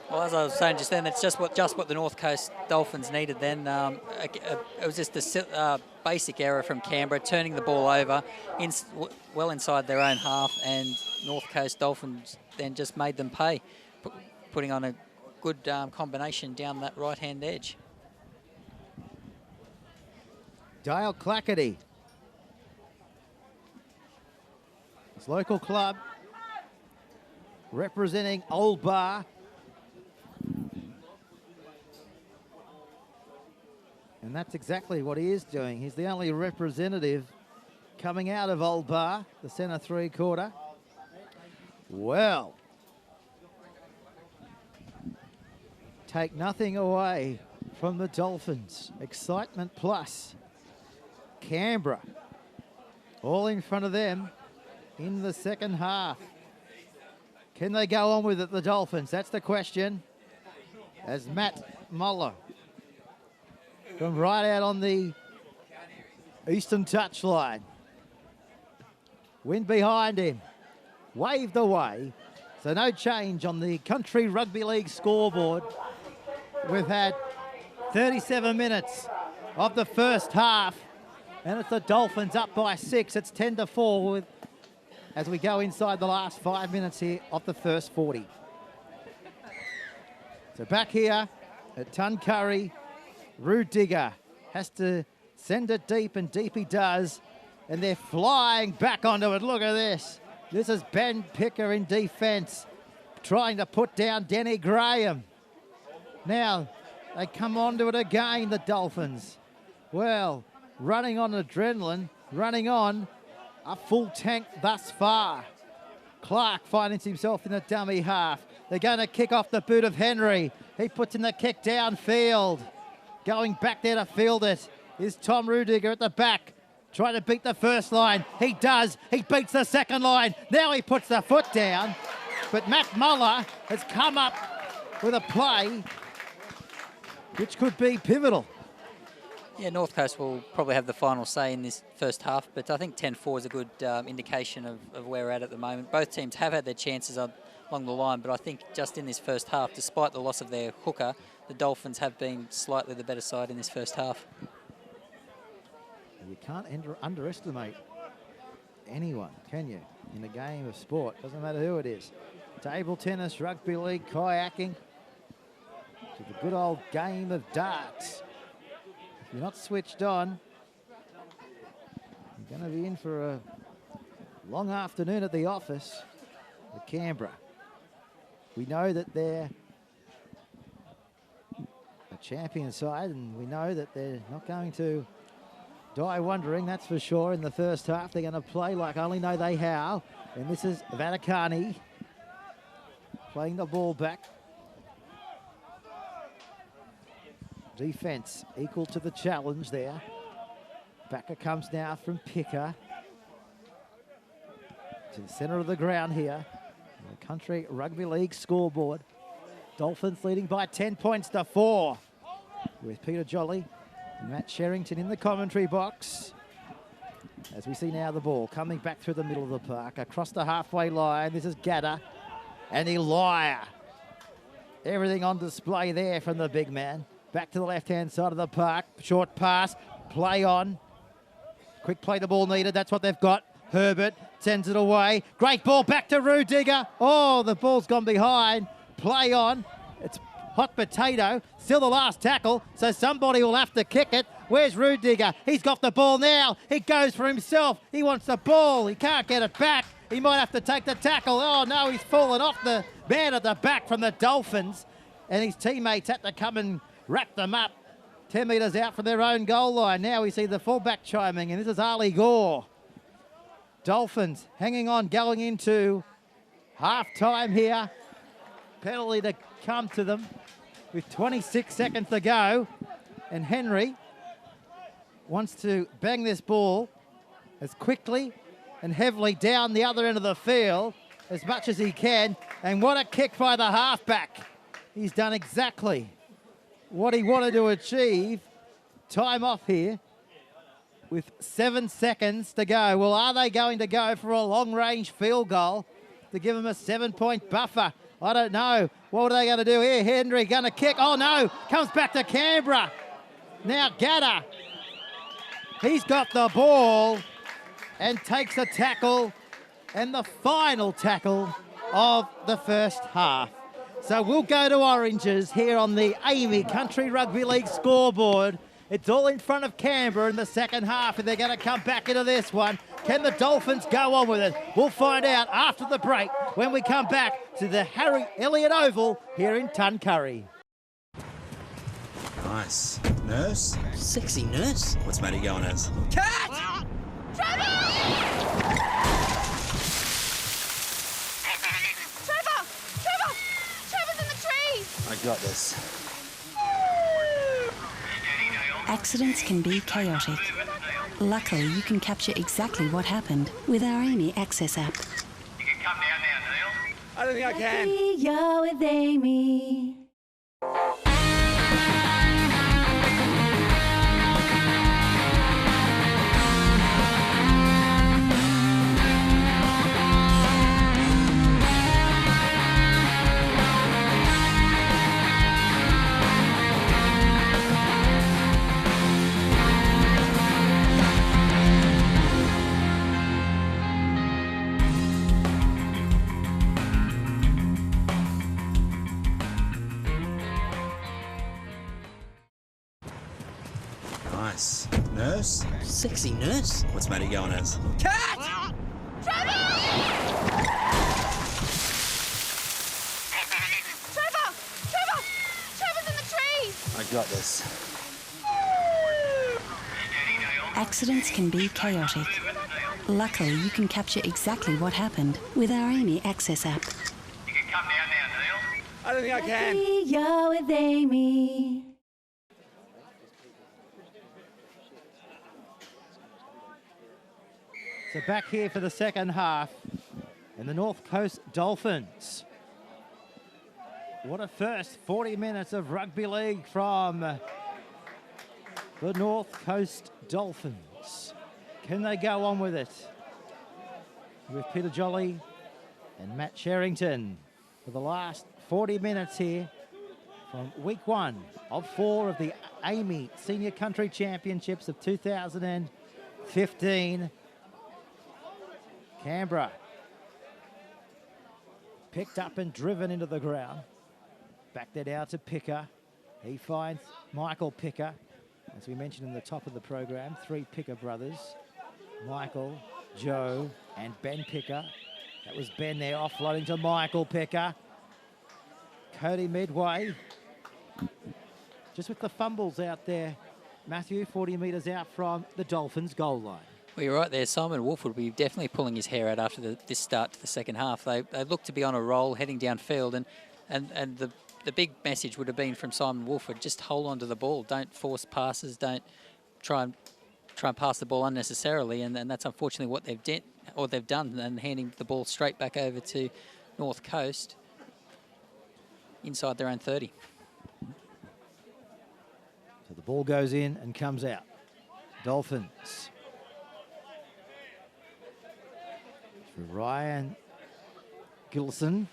Well, as I was saying just then, it's just what the North Coast Dolphins needed then. It was just a basic error from Canberra, turning the ball over well inside their own half, and North Coast Dolphins then just made them pay, putting on a good combination down that right-hand edge. Dale Clackety. His local club representing Old Bar. And that's exactly what he is doing. He's the only representative coming out of Old Bar, the centre three-quarter. Well, take nothing away from the Dolphins. Excitement plus. Canberra, all in front of them in the second half. Can they go on with it, the Dolphins? That's the question. As Matt Muller from right out on the eastern touchline. Wind behind him. Waved away. So no change on the Country Rugby League scoreboard. We've had 37 minutes of the first half. And it's the Dolphins up by 6. It's 10-4 as we go inside the last 5 minutes here of the first 40. So back here at Tuncurry, Rudiger has to send it deep, and deep he does. And they're flying back onto it. Look at this. This is Ben Picker in defence, trying to put down Danny Graham. Now, they come onto it again, the Dolphins. Well, running on adrenaline, running on a full tank thus far. Clark finds himself in the dummy half. They're going to kick off the boot of Henry. He puts in the kick downfield. Going back there to field it is Tom Rudiger at the back. Trying to beat the first line. He does. He beats the second line. Now he puts the foot down. But Matt Muller has come up with a play which could be pivotal. Yeah, North Coast will probably have the final say in this first half, but I think 10-4 is a good indication of where we're at the moment. Both teams have had their chances along the line, but I think just in this first half, despite the loss of their hooker, the Dolphins have been slightly the better side in this first half. You can't underestimate anyone, can you, in a game of sport? Doesn't matter who it is. Table tennis, rugby league, kayaking, to the good old game of darts. If you're not switched on, you're going to be in for a long afternoon at the office at Canberra. We know that they're a champion side, and we know that they're not going to die wondering, that's for sure. In the first half, they're going to play like only know they how. And this is Vaticani playing the ball back. Defence equal to the challenge there. Backer comes now from Picker to the centre of the ground here. The Country Rugby League scoreboard. Dolphins leading by 10 points to 4. With Peter Jolly and Matt Sherrington in the commentary box. As we see now the ball coming back through the middle of the park, across the halfway line. This is Gadda and Elia. Everything on display there from the big man. Back to the left-hand side of the park. Short pass, play on. Quick play the ball needed, that's what they've got. Herbert sends it away. Great ball back to Rudiger. Oh, the ball's gone behind. Play on. It's hot potato. Still the last tackle, so somebody will have to kick it. Where's Rudiger? He's got the ball now. He goes for himself. He wants the ball. He can't get it back. He might have to take the tackle. Oh, no, he's fallen off the man at the back from the Dolphins. And his teammates had to come and wrap them up. 10 metres out from their own goal line. Now we see the fullback chiming, and this is Ali Gore. Dolphins hanging on, going into half-time here. Penalty to come to them with 26 seconds to go. And Henry wants to bang this ball as quickly and heavily down the other end of the field as much as he can. And what a kick by the halfback. He's done exactly what he wanted to achieve. Time off here with 7 seconds to go. Well, are they going to go for a long-range field goal to give them a 7-point buffer? I don't know. What are they going to do here? Henry going to kick. Oh, no. Comes back to Canberra. Now Gadda. He's got the ball and takes a tackle, and the final tackle of the first half. So we'll go to Oranges here on the Amy Country Rugby League scoreboard. It's all in front of Canberra in the second half, and they're going to come back into this one. Can the Dolphins go on with it? We'll find out after the break when we come back to the Harry Elliott Oval here in Tuncurry. Nice. Nurse? Sexy nurse. What's Matty going as? Trevor! Trevor's in the trees! I got this. Accidents can be chaotic. Luckily, you can capture exactly what happened with our Amy Access app. You can come down now, Neil. I don't think I can. You're with Amy. Nice. Nurse? Sexy nurse. What's Matty going as? Trevor! Trevor's in the trees! I got this. Accidents can be chaotic. Luckily, you can capture exactly what happened with our Amy Access app. You can come down now, Neil. I don't think I can. You're with Amy. So back here for the second half, and the North Coast Dolphins. What a first 40 minutes of rugby league from the North Coast Dolphins. Can they go on with it? With Peter Jolly and Matt Sherrington for the last 40 minutes here from week 1 of 4 of the Amy Senior Country Championships of 2015. Canberra picked up and driven into the ground. Back there now to Picker. He finds Michael Picker. As we mentioned in the top of the program, 3 Picker brothers. Michael, Joe, and Ben Picker. That was Ben there offloading to Michael Picker. Cody Midway. Just with the fumbles out there. Matthew, 40 metres out from the Dolphins' goal line. Well, you're right there. Simon Wolf would be definitely pulling his hair out after this start to the second half. They look to be on a roll heading downfield, and the big message would have been from Simon Wolford, just hold on to the ball. Don't force passes. Don't try and pass the ball unnecessarily. And that's unfortunately what they've done, and handing the ball straight back over to North Coast inside their own 30. So the ball goes in and comes out. Dolphins. For Ryan Gilson.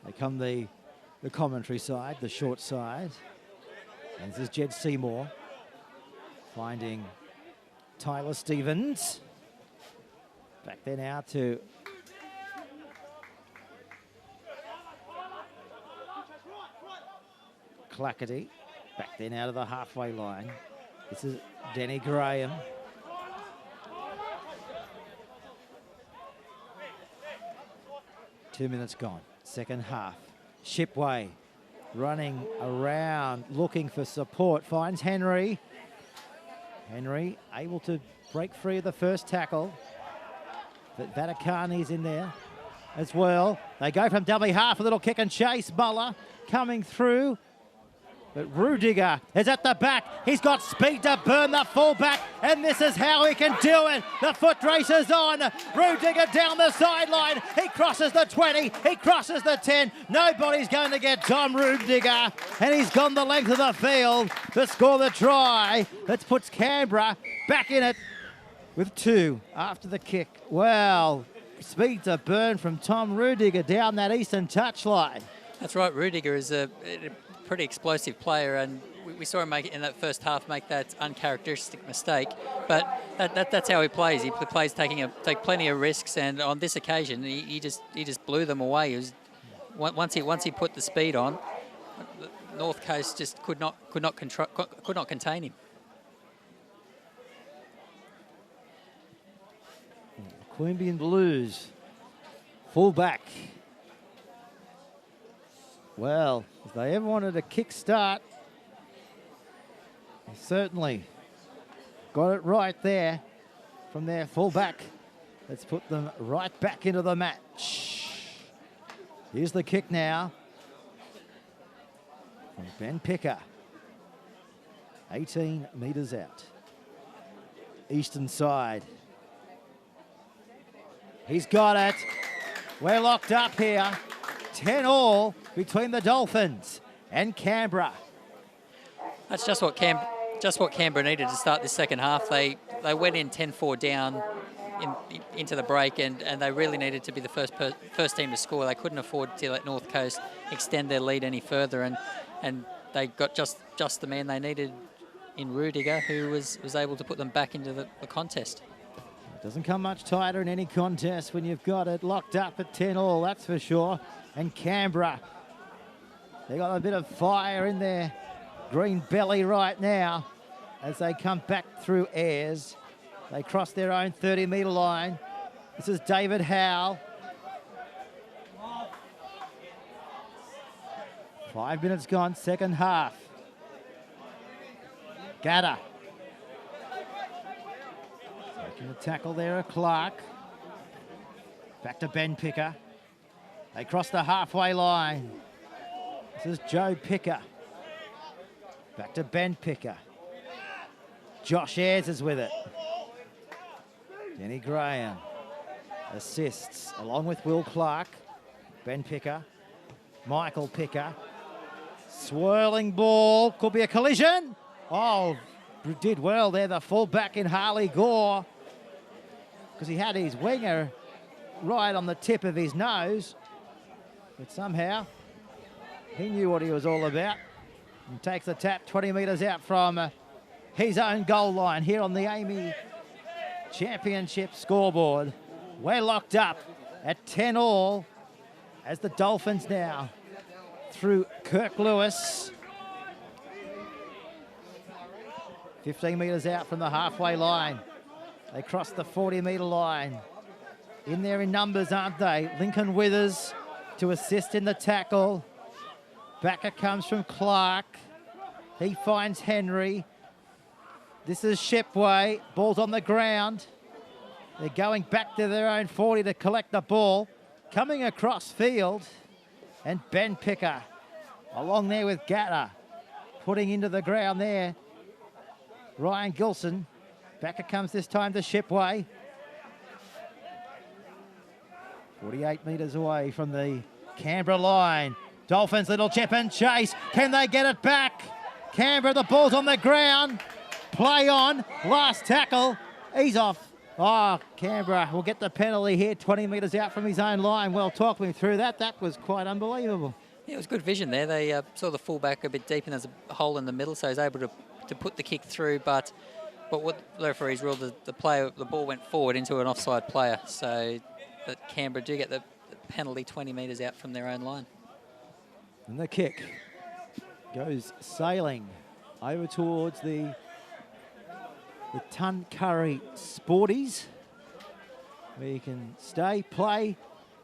They come the commentary side, the short side. And this is Jed Seymour finding Tyler Stevens. Back there now to Clackety. Back there now to the halfway line. This is Denny Graham. Two minutes gone. Second half. Shipway running around looking for support. Finds Henry. Henry able to break free of the first tackle. But Vaticani's in there as well. They go from dummy half. A little kick and chase. Muller coming through. But Rudiger is at the back. He's got speed to burn the fullback, and this is how he can do it. The foot race is on. Rudiger down the sideline. He crosses the 20. He crosses the 10. Nobody's going to get Tom Rudiger, and he's gone the length of the field to score the try. That puts Canberra back in it with 2 after the kick. Well, speed to burn from Tom Rudiger down that eastern touchline. That's right. Rudiger is a pretty explosive player, and we saw him make it in that first half, make that uncharacteristic mistake. But that's how he plays. He plays take plenty of risks, and on this occasion, he just blew them away. He was, once he put the speed on, North Coast just could not contain him. Queanbeyan Blues, full back. Well, if they ever wanted a kick-start, they certainly got it right there from their full-back. Let's put them right back into the match. Here's the kick now from Ben Picker. 18 metres out. Eastern side. He's got it. We're locked up here. 10-all between the Dolphins and Canberra. That's just what Canberra needed to start this second half. They went in 10-4 down into the break, and they really needed to be the first team to score. They couldn't afford to let North Coast extend their lead any further, and they got just the man they needed in Rudiger, who was able to put them back into the contest. It doesn't come much tighter in any contest when you've got it locked up at 10-all, that's for sure. And Canberra, they got a bit of fire in their green belly right now as they come back through Ayres. They cross their own 30-metre line. This is David Howe. 5 minutes gone, second half. Gatter. And the tackle there of Clark. Back to Ben Picker. They cross the halfway line. This is Joe Picker. Back to Ben Picker. Josh Ayres is with it. Denny Graham assists along with Will Clark. Ben Picker. Michael Picker. Swirling ball. Could be a collision. Oh, did well there, the fullback in Harley Gore. Because he had his winger right on the tip of his nose. But somehow he knew what he was all about. And takes the tap 20 metres out from his own goal line here on the Amy Championship scoreboard. We're locked up at 10-all as the Dolphins now through Kirk Lewis. 15 metres out from the halfway line. They cross the 40-metre line. In there in numbers, aren't they? Lincoln Withers to assist in the tackle. Backer comes from Clark. He finds Henry. This is Shipway. Ball's on the ground. They're going back to their own 40 to collect the ball. Coming across field. And Ben Picker along there with Gatter. Putting into the ground there. Ryan Gilson. Backer comes this time to Shipway. 48 metres away from the Canberra line. Dolphins, little chip and chase. Can they get it back? Canberra, the ball's on the ground. Play on. Last tackle. He's off. Oh, Canberra will get the penalty here, 20 metres out from his own line. Well, talk me through that. That was quite unbelievable. Yeah, it was good vision there. They saw the fullback a bit deep and there's a hole in the middle, so he was able to put the kick through. But what the referees ruled, the ball went forward into an offside player. So that Canberra do get the penalty 20 metres out from their own line. And the kick goes sailing over towards the Tuncurry Sporties, where you can stay, play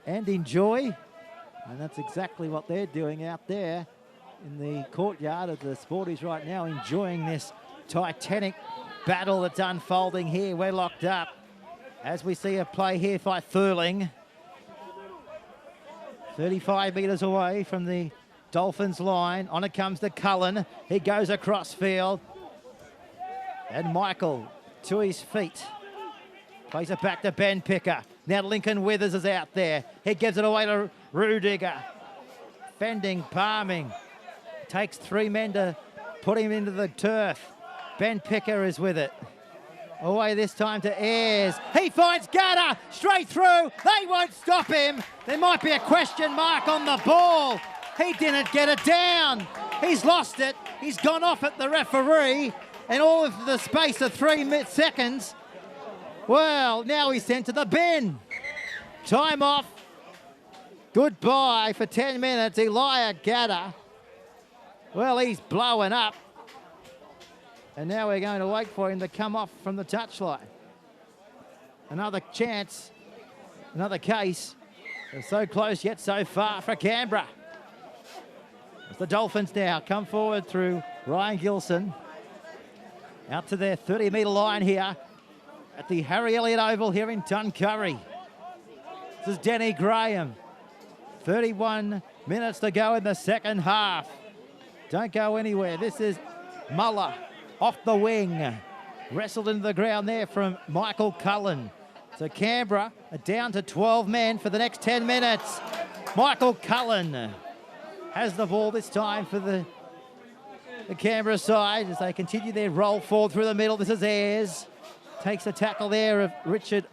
and enjoy. And that's exactly what they're doing out there in the courtyard of the Sporties right now, enjoying this titanic battle that's unfolding here. We're locked up as we see a play here by Thurling. 35 metres away from the Dolphins line. On it comes to Cullen. He goes across field. And Michael to his feet. Plays it back to Ben Picker. Now Lincoln Withers is out there. He gives it away to Rudiger. Fending, palming. Takes 3 men to put him into the turf. Ben Picker is with it. Away this time to Ayres. He finds Gatter straight through. They won't stop him. There might be a question mark on the ball. He didn't get it down. He's lost it. He's gone off at the referee. And all of the space of 3 seconds. Well, now he's sent to the bin. Time off. Goodbye for 10 minutes. Elijah Gatter. Well, he's blowing up. And now we're going to wait for him to come off from the touchline. Another chance. Another case. They're so close yet so far for Canberra. As the Dolphins now come forward through Ryan Gilson. Out to their 30-metre line here at the Harry Elliott Oval here in Tuncurry. This is Denny Graham. 31 minutes to go in the second half. Don't go anywhere. This is Muller off the wing. Wrestled into the ground there from Michael Cullen. So Canberra are down to 12 men for the next 10 minutes. Michael Cullen has the ball this time for the Canberra side as they continue their roll forward through the middle. This is Ayres. Takes the tackle there of Richard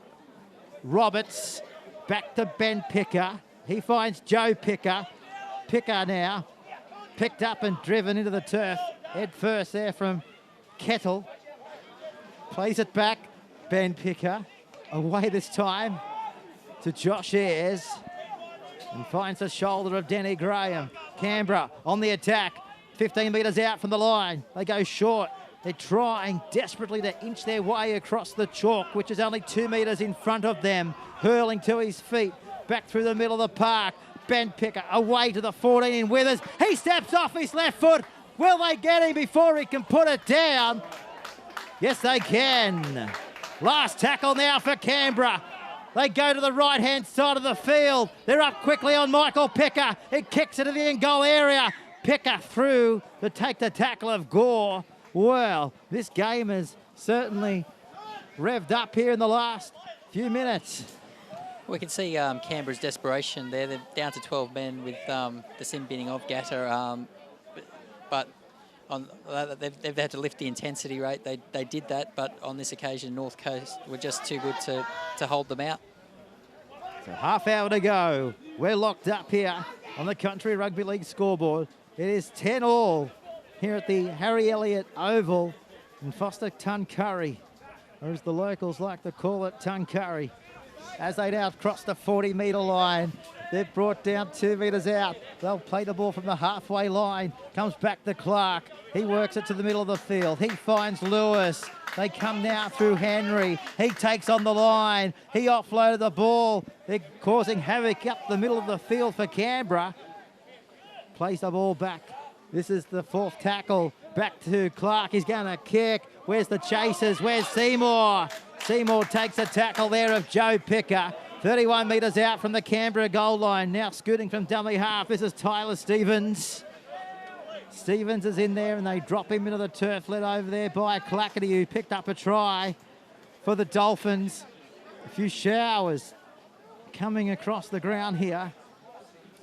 Roberts. Back to Ben Picker. He finds Joe Picker. Picker now picked up and driven into the turf. Head first there from Kettle. Plays it back. Ben Picker away this time to Josh Ayres. And finds the shoulder of Denny Graham. Canberra on the attack. 15 metres out from the line. They go short. They're trying desperately to inch their way across the chalk, which is only 2 metres in front of them. Hurling to his feet. Back through the middle of the park. Ben Picker away to the 14 in Withers. He steps off his left foot. Will they get him before he can put it down? Yes, they can. Last tackle now for Canberra. They go to the right-hand side of the field. They're up quickly on Michael Picker. It kicks into the in-goal area. Picker through to take the tackle of Gore. Well, this game is certainly revved up here in the last few minutes. We can see Canberra's desperation there. They're down to 12 men with the sin binning of Gatter, but they've had to lift the intensity rate. They did that, but on this occasion, North Coast were just too good to hold them out. So half hour to go. We're locked up here on the Country Rugby League scoreboard. It is 10-all here at the Harry Elliott Oval in Foster Tuncurry, or as the locals like to call it, Tuncurry. As they now cross the 40-metre line, they've brought down 2 metres out. They'll play the ball from the halfway line. Comes back to Clark. He works it to the middle of the field. He finds Lewis. They come now through Henry. He takes on the line. He offloaded the ball. They're causing havoc up the middle of the field for Canberra. Plays the ball back. This is the 4th tackle. Back to Clark. He's going to kick. Where's the chasers? Where's Seymour? Seymour takes a tackle there of Joe Picker. 31 metres out from the Canberra goal line. Now scooting from dummy half. This is Tyler Stevens. Stevens is in there and they drop him into the turf, led over there by Clackety, who picked up a try for the Dolphins. A few showers coming across the ground here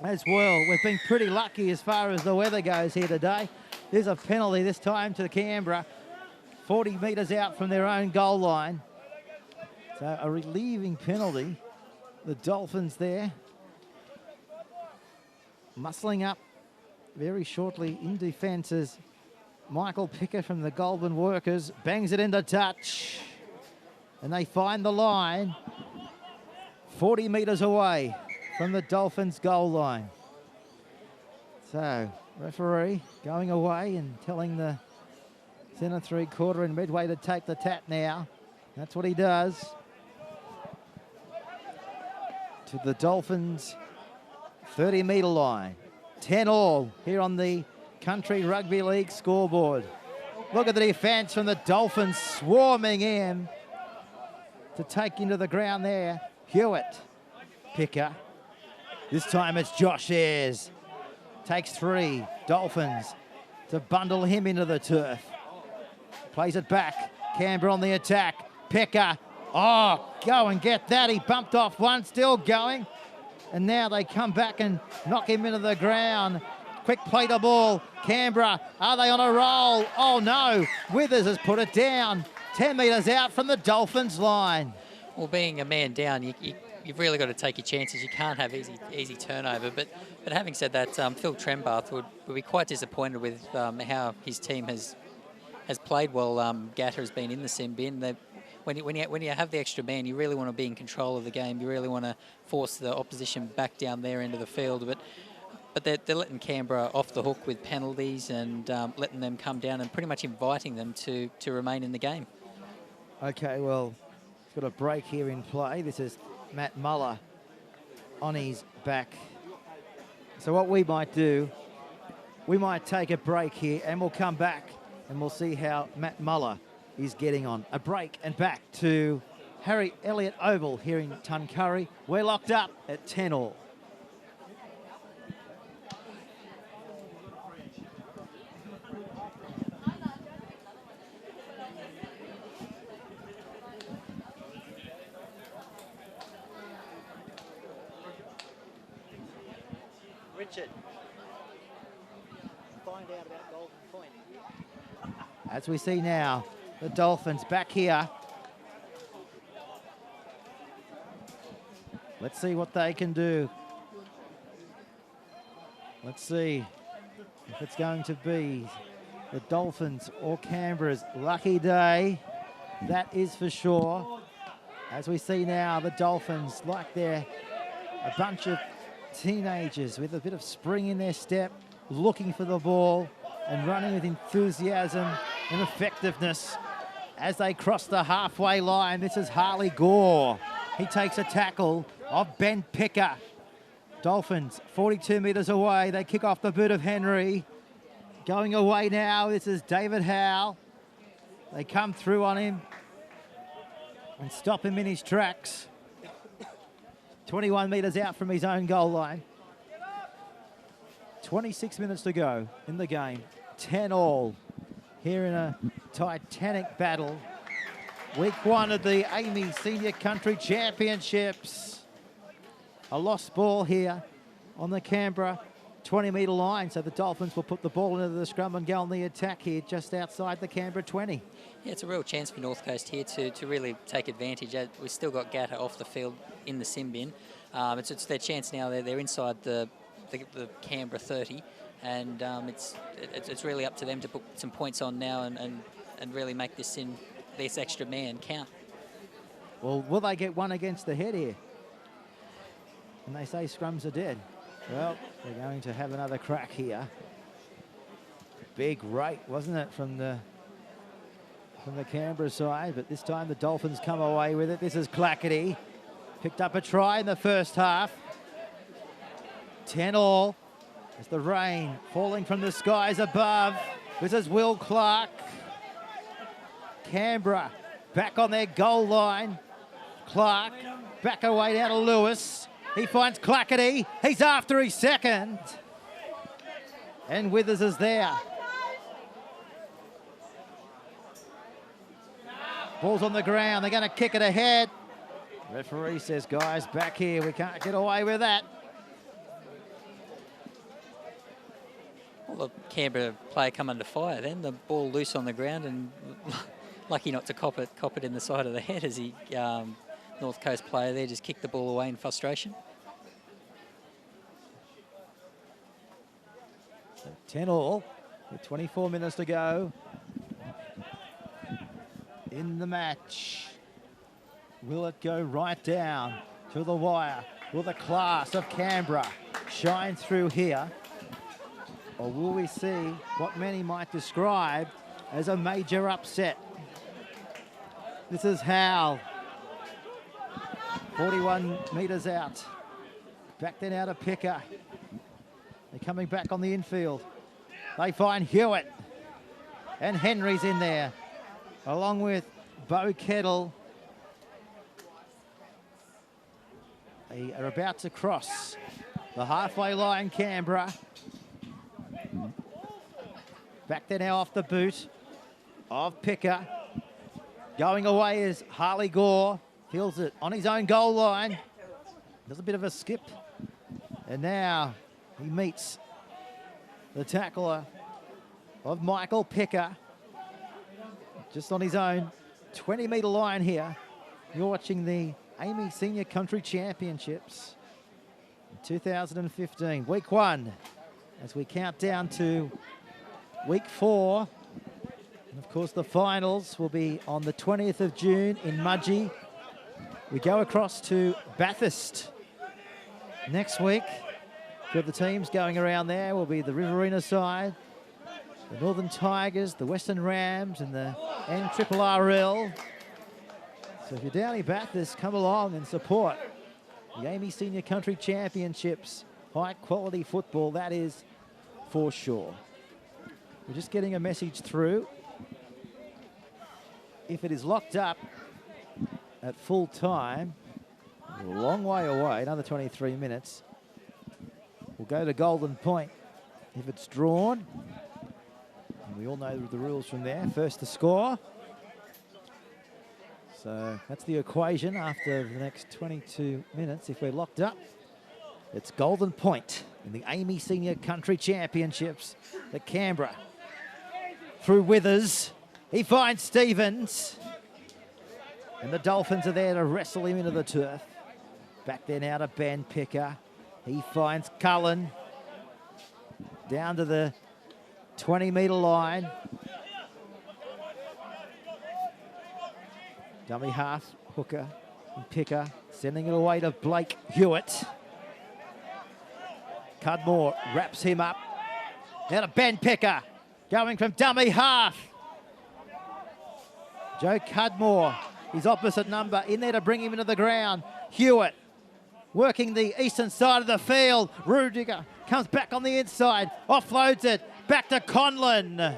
as well. We've been pretty lucky as far as the weather goes here today. There's a penalty this time to Canberra, 40 metres out from their own goal line. So a relieving penalty. The Dolphins there muscling up very shortly in defence as Michael Picker from the Goulburn Workers bangs it into touch. And they find the line 40 metres away from the Dolphins' goal line. So, referee going away and telling the centre 3/4 and midway to take the tap now. That's what he does. To the Dolphins' 30-metre line. 10-all here on the Country Rugby League scoreboard. Look at the defence from the Dolphins swarming in to take into the ground there. Hewitt, Picker. This time it's Josh Ayres. Takes 3. Dolphins to bundle him into the turf. Plays it back. Canberra on the attack. Picker. Oh, go and get that. He bumped off one, still going. And now they come back and knock him into the ground. Quick play the ball. Canberra, are they on a roll? Oh no, Withers has put it down. 10 metres out from the Dolphins line. Well, being a man down, you've really got to take your chances. You can't have easy turnover. But having said that, Phil Trembath would be quite disappointed with how his team has played while Gatter has been in the sin bin. When you have the extra man, you really want to be in control of the game. You really want to force the opposition back down there into the field. But they're letting Canberra off the hook with penalties and letting them come down and pretty much inviting them to remain in the game. Okay, well, got a break here in play. This is Matt Muller on his back. So what we might do, we might take a break here and we'll come back and we'll see how Matt Muller is getting on. A break and back to Harry Elliott Oval here in Tuncurry. We're locked up at 10-all. Richard, find out about Golden Point. As we see now, the Dolphins back here. Let's see what they can do. Let's see if it's going to be the Dolphins or Canberra's lucky day. That is for sure. As we see now, the Dolphins, like they're a bunch of teenagers with a bit of spring in their step, looking for the ball and running with enthusiasm and effectiveness. As they cross the halfway line, this is Harley Gore. He takes a tackle of Ben Picker. Dolphins 42 metres away. They kick off the boot of Henry. Going away now, this is David Howe. They come through on him. and stop him in his tracks. 21 metres out from his own goal line. 26 minutes to go in the game. 10-all here in a titanic battle. Week 1 of the Amy Senior Country Championships. A lost ball here on the Canberra 20-metre line, so the Dolphins will put the ball into the scrum and go on the attack here just outside the Canberra 20. Yeah, it's a real chance for North Coast here to really take advantage. We've still got Gatta off the field in the sin bin. It's their chance now. They're inside the Canberra 30, and it's really up to them to put some points on now and really make this extra man count. Well, will they get one against the head here? And they say scrums are dead. Well, they're going to have another crack here. Big rate, wasn't it, from the Canberra side, but this time the Dolphins come away with it. This is Clackety. Picked up a try in the first half. 10-all as the rain falling from the skies above. This is Will Clark. Canberra back on their goal line. Clark back away down to Lewis. He finds Clackety. He's after his second. And Withers is there. Ball's on the ground. They're going to kick it ahead. Referee says, guys, back here. We can't get away with that. Well, the Canberra player come under fire then. The ball loose on the ground and lucky not to cop it in the side of the head as he... North Coast player there just kicked the ball away in frustration. So 10-all with 24 minutes to go in the match. Will it go right down to the wire? Will the class of Canberra shine through here? Or will we see what many might describe as a major upset? This is Howell. 41 metres out. Back then out of Picker. They're coming back on the infield. They find Hewitt. And Henry's in there. Along with Bo Kettle. They are about to cross the halfway line, Canberra. Back there now off the boot of Picker. Going away is Harley Gore. Feels it on his own goal line. Does a bit of a skip. And now he meets the tackler of Michael Picker. Just on his own 20-metre line here. You're watching the Amy Senior Country Championships in 2015. Week 1 as we count down to week 4. And of course the finals will be on the 20th of June in Mudgee. We go across to Bathurst next week. Two of the teams going around there will be the Riverina side, the Northern Tigers, the Western Rams, and the NRRL. So if you're down in Bathurst, come along and support the Amy Senior Country Championships. High quality football, that is for sure. We're just getting a message through. If it is locked up at full time, a long way away, another 23 minutes. We'll go to Golden Point if it's drawn. And we all know the rules from there. First to score. So that's the equation after the next 22 minutes. If we're locked up, it's Golden Point in the Amy Senior Country Championships. The Canberra through Withers. He finds Stevens. And the Dolphins are there to wrestle him into the turf. Back there now to Ben Picker. He finds Cullen. Down to the 20-metre line. Dummy half, hooker and Picker. Sending it away to Blake Hewitt. Cudmore wraps him up. Now to Ben Picker. Going from dummy half. Joe Cudmore, his opposite number, in there to bring him into the ground. Hewitt working the eastern side of the field. Rudiger comes back on the inside, offloads it, back to Conlon.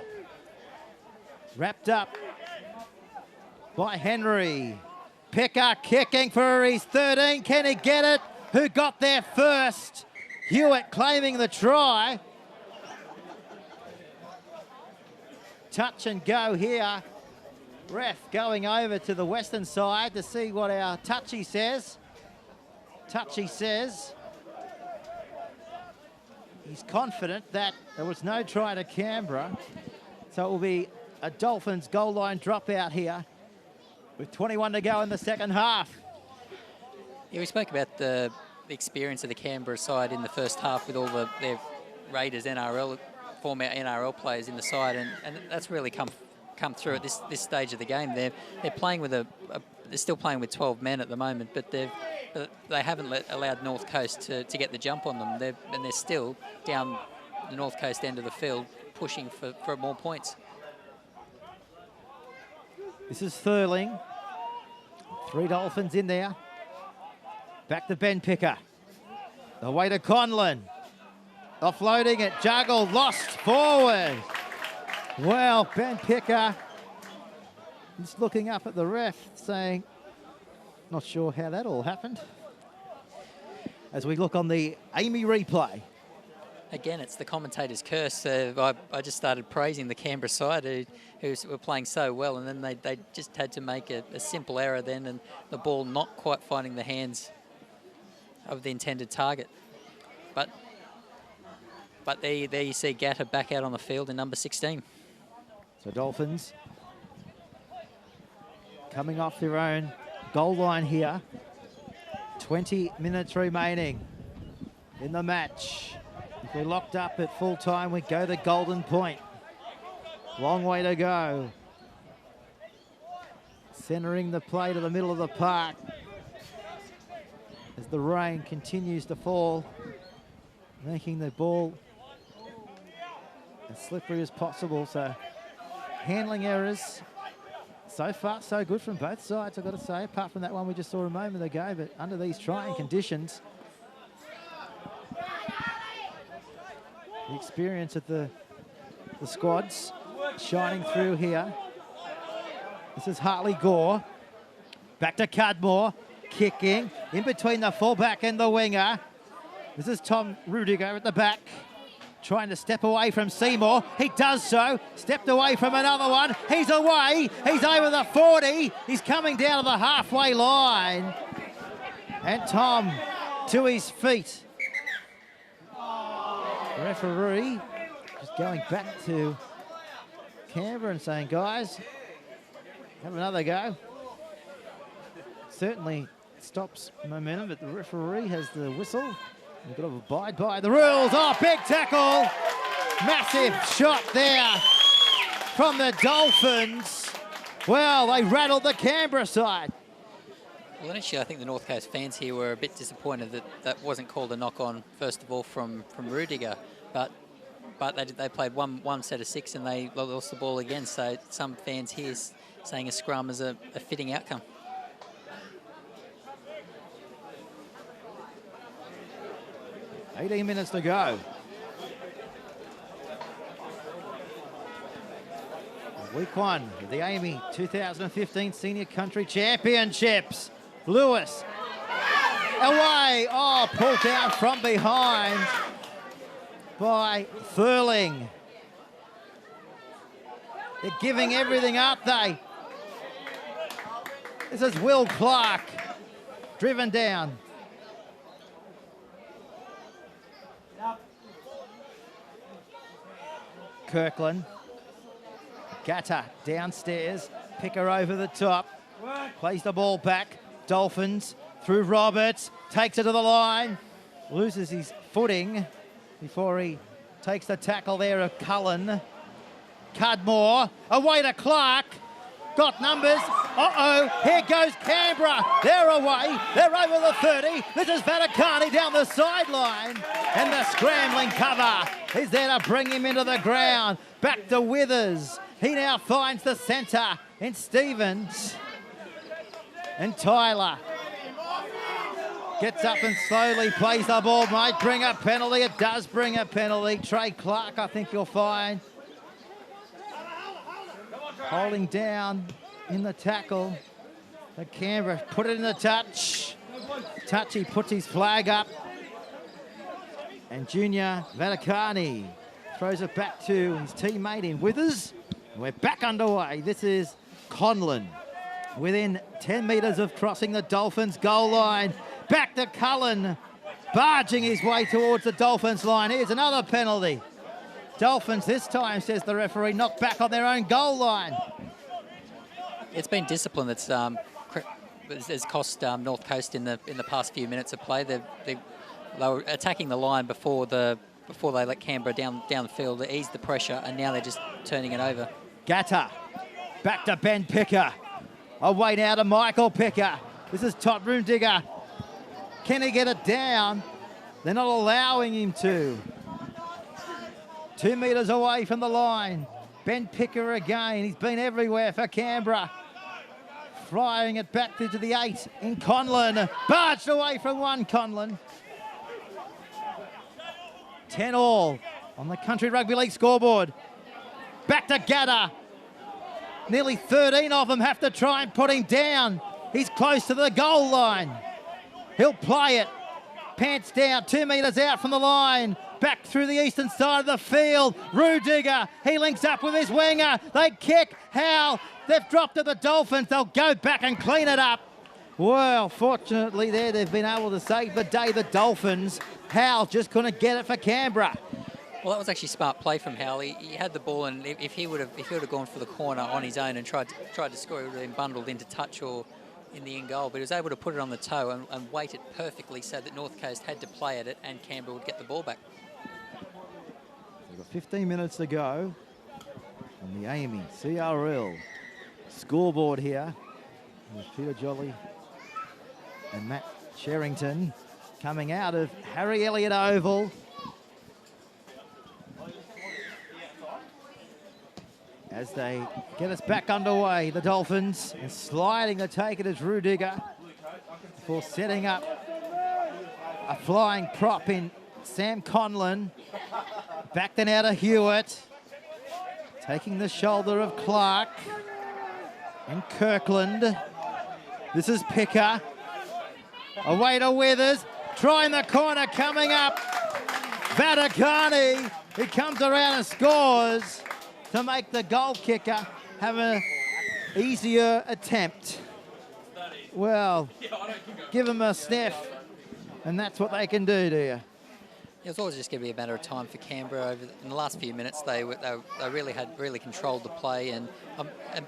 Wrapped up by Henry. Picker kicking for his 13. Can he get it? Who got there first? Hewitt claiming the try. Touch and go here. Ref going over to the western side to see what our Touchy says. Touchy says he's confident that there was no try to Canberra. So it will be a Dolphins goal line dropout here with 21 to go in the second half. Yeah, we spoke about the experience of the Canberra side in the first half with all their Raiders NRL, former NRL players in the side, and that's really come through at this stage of the game. They're playing with they're still playing with 12 men at the moment, but they haven't allowed North Coast to get the jump on them. They're still down the North Coast end of the field pushing for more points. This is Thurling. 3 Dolphins in there. Back to Ben Picker. The way to Conlon. Offloading it, juggled, lost forward. Well, Ben Picker is looking up at the ref saying, not sure how that all happened. As we look on the Amy replay. Again, it's the commentator's curse. I just started praising the Canberra side who were playing so well, and then they just had to make a simple error then, and the ball not quite finding the hands of the intended target. But there you see Gatta back out on the field in number 16. So Dolphins coming off their own goal line here. 20 minutes remaining in the match. If we're locked up at full time, we go to golden point. Long way to go. Centering the play to the middle of the park as the rain continues to fall, making the ball as slippery as possible. So handling errors. So far, so good from both sides, I've got to say, apart from that one we just saw a moment ago, but under these trying conditions, the experience of the squads shining through here. This is Hartley Gore. Back to Cudmore, kicking in between the fullback and the winger. This is Tom Rudiger at the back, trying to step away from Seymour. He does so. Stepped away from another one. He's away. He's over the 40. He's coming down to the halfway line. And Tom to his feet. The referee just going back to Canberra and saying, guys, have another go. Certainly stops momentum, but the referee has the whistle. You've got to abide by the rules. Oh, big tackle. Massive shot there from the Dolphins. Well, they rattled the Canberra side. Well, actually, I think the North Coast fans here were a bit disappointed that that wasn't called a knock-on, first of all, from Rudiger. But they played one set of 6 and they lost the ball again. So some fans here saying a scrum is a fitting outcome. Eighteen minutes to go. Week 1 of the Amy 2015 Senior Country Championships. Lewis away. Oh, pulled down from behind by Thurling. They're giving everything, aren't they? This is Will Clark driven down. Kirkland. Gatta downstairs. Picker over the top. Plays the ball back. Dolphins through Roberts. Takes it to the line. Loses his footing before he takes the tackle there of Cullen. Cudmore. Away to Clark. Got numbers. Uh-oh. Here goes Canberra. They're away. They're over the 30. This is Vaticani down the sideline. And the scrambling cover is there to bring him into the ground. Back to Withers. He now finds the centre in Stevens. And Tyler gets up and slowly plays the ball. Might bring a penalty. It does bring a penalty. Trey Clark, I think you'll find, holding down in the tackle. The Canberra put it in the touch. Touchy puts his flag up. And Junior Vaticani throws it back to his teammate in Withers. We're back underway. This is Conlon within 10 metres of crossing the Dolphins goal line. Back to Cullen, barging his way towards the Dolphins line. Here's another penalty. Dolphins this time, says the referee, knocked back on their own goal line. It's been discipline that's has cost North Coast in the past few minutes of play. They were attacking the line before they let Canberra down the field to ease the pressure, and now they're just turning it over. Gatta, back to Ben Picker. Away now to Michael Picker. This is Todd Roomdigger. Can he get it down? They're not allowing him to. 2 metres away from the line. Ben Picker again. He's been everywhere for Canberra. Flying it back into the 8 in Conlon. Barged away from one, Conlon. 10-all on the Country Rugby League scoreboard. Back to Gatta. Nearly 13 of them have to try and put him down. He's close to the goal line. He'll play it. Pants down, 2 metres out from the line. Back through the eastern side of the field. Rudiger, he links up with his winger. They kick. Howe, they've dropped to the Dolphins. They'll go back and clean it up. Well, fortunately there, they've been able to save the day, the Dolphins. Howe just couldn't get it for Canberra. Well, that was actually smart play from Howe. He had the ball, and if he would have gone for the corner on his own and tried to score, he would have been bundled into touch or in the end goal. But he was able to put it on the toe and weight it perfectly so that North Coast had to play at it and Canberra would get the ball back. We've got 15 minutes to go on the Amy CRL scoreboard here with Peter Jolly and Matt Sherrington coming out of Harry Elliott Oval. As they get us back underway, the Dolphins, and sliding to take it as Rudiger before setting up a flying prop in Sam Conlon. Back then out of Hewitt, taking the shoulder of Clark and Kirkland. This is Picker. Away to Withers, trying the corner, coming up. Vaticani, he comes around and scores to make the goal kicker have an easier attempt. Well, give them a sniff, and that's what they can do to you. It was always just going to be a matter of time for Canberra. In the last few minutes, they really controlled the play, and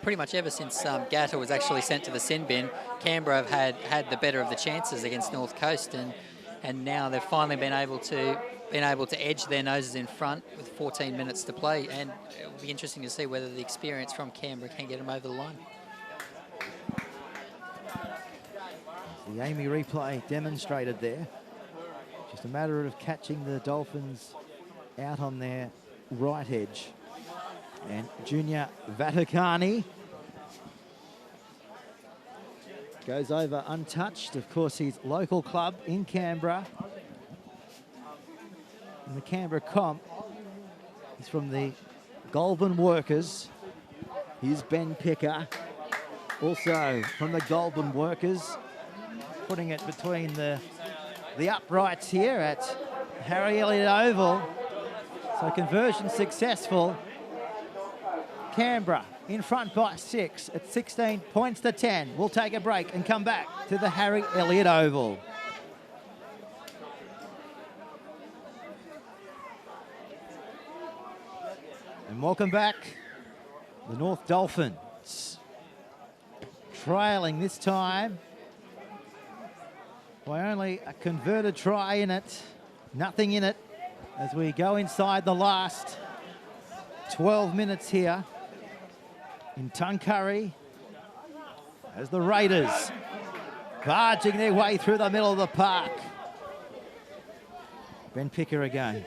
pretty much ever since Gatta was actually sent to the sin bin, Canberra have had the better of the chances against North Coast, and now they've finally been able to edge their noses in front with 14 minutes to play, and it'll be interesting to see whether the experience from Canberra can get them over the line. The Amy replay demonstrated there. Just a matter of catching the Dolphins out on their right edge. And Junior Vaticani goes over untouched. Of course, his local club in Canberra. In the Canberra comp, he's from the Goulburn Workers. Here's Ben Picker, also from the Goulburn Workers, putting it between the uprights here at Harry Elliott Oval. So conversion successful. Canberra in front by 6 at 16 points to 10. We'll take a break and come back to the Harry Elliott Oval. And welcome back, the North Dolphins. Trailing this time by only a converted try in it. Nothing in it as we go inside the last 12 minutes here in Tuncurry as the Raiders barging their way through the middle of the park. Ben Picker again.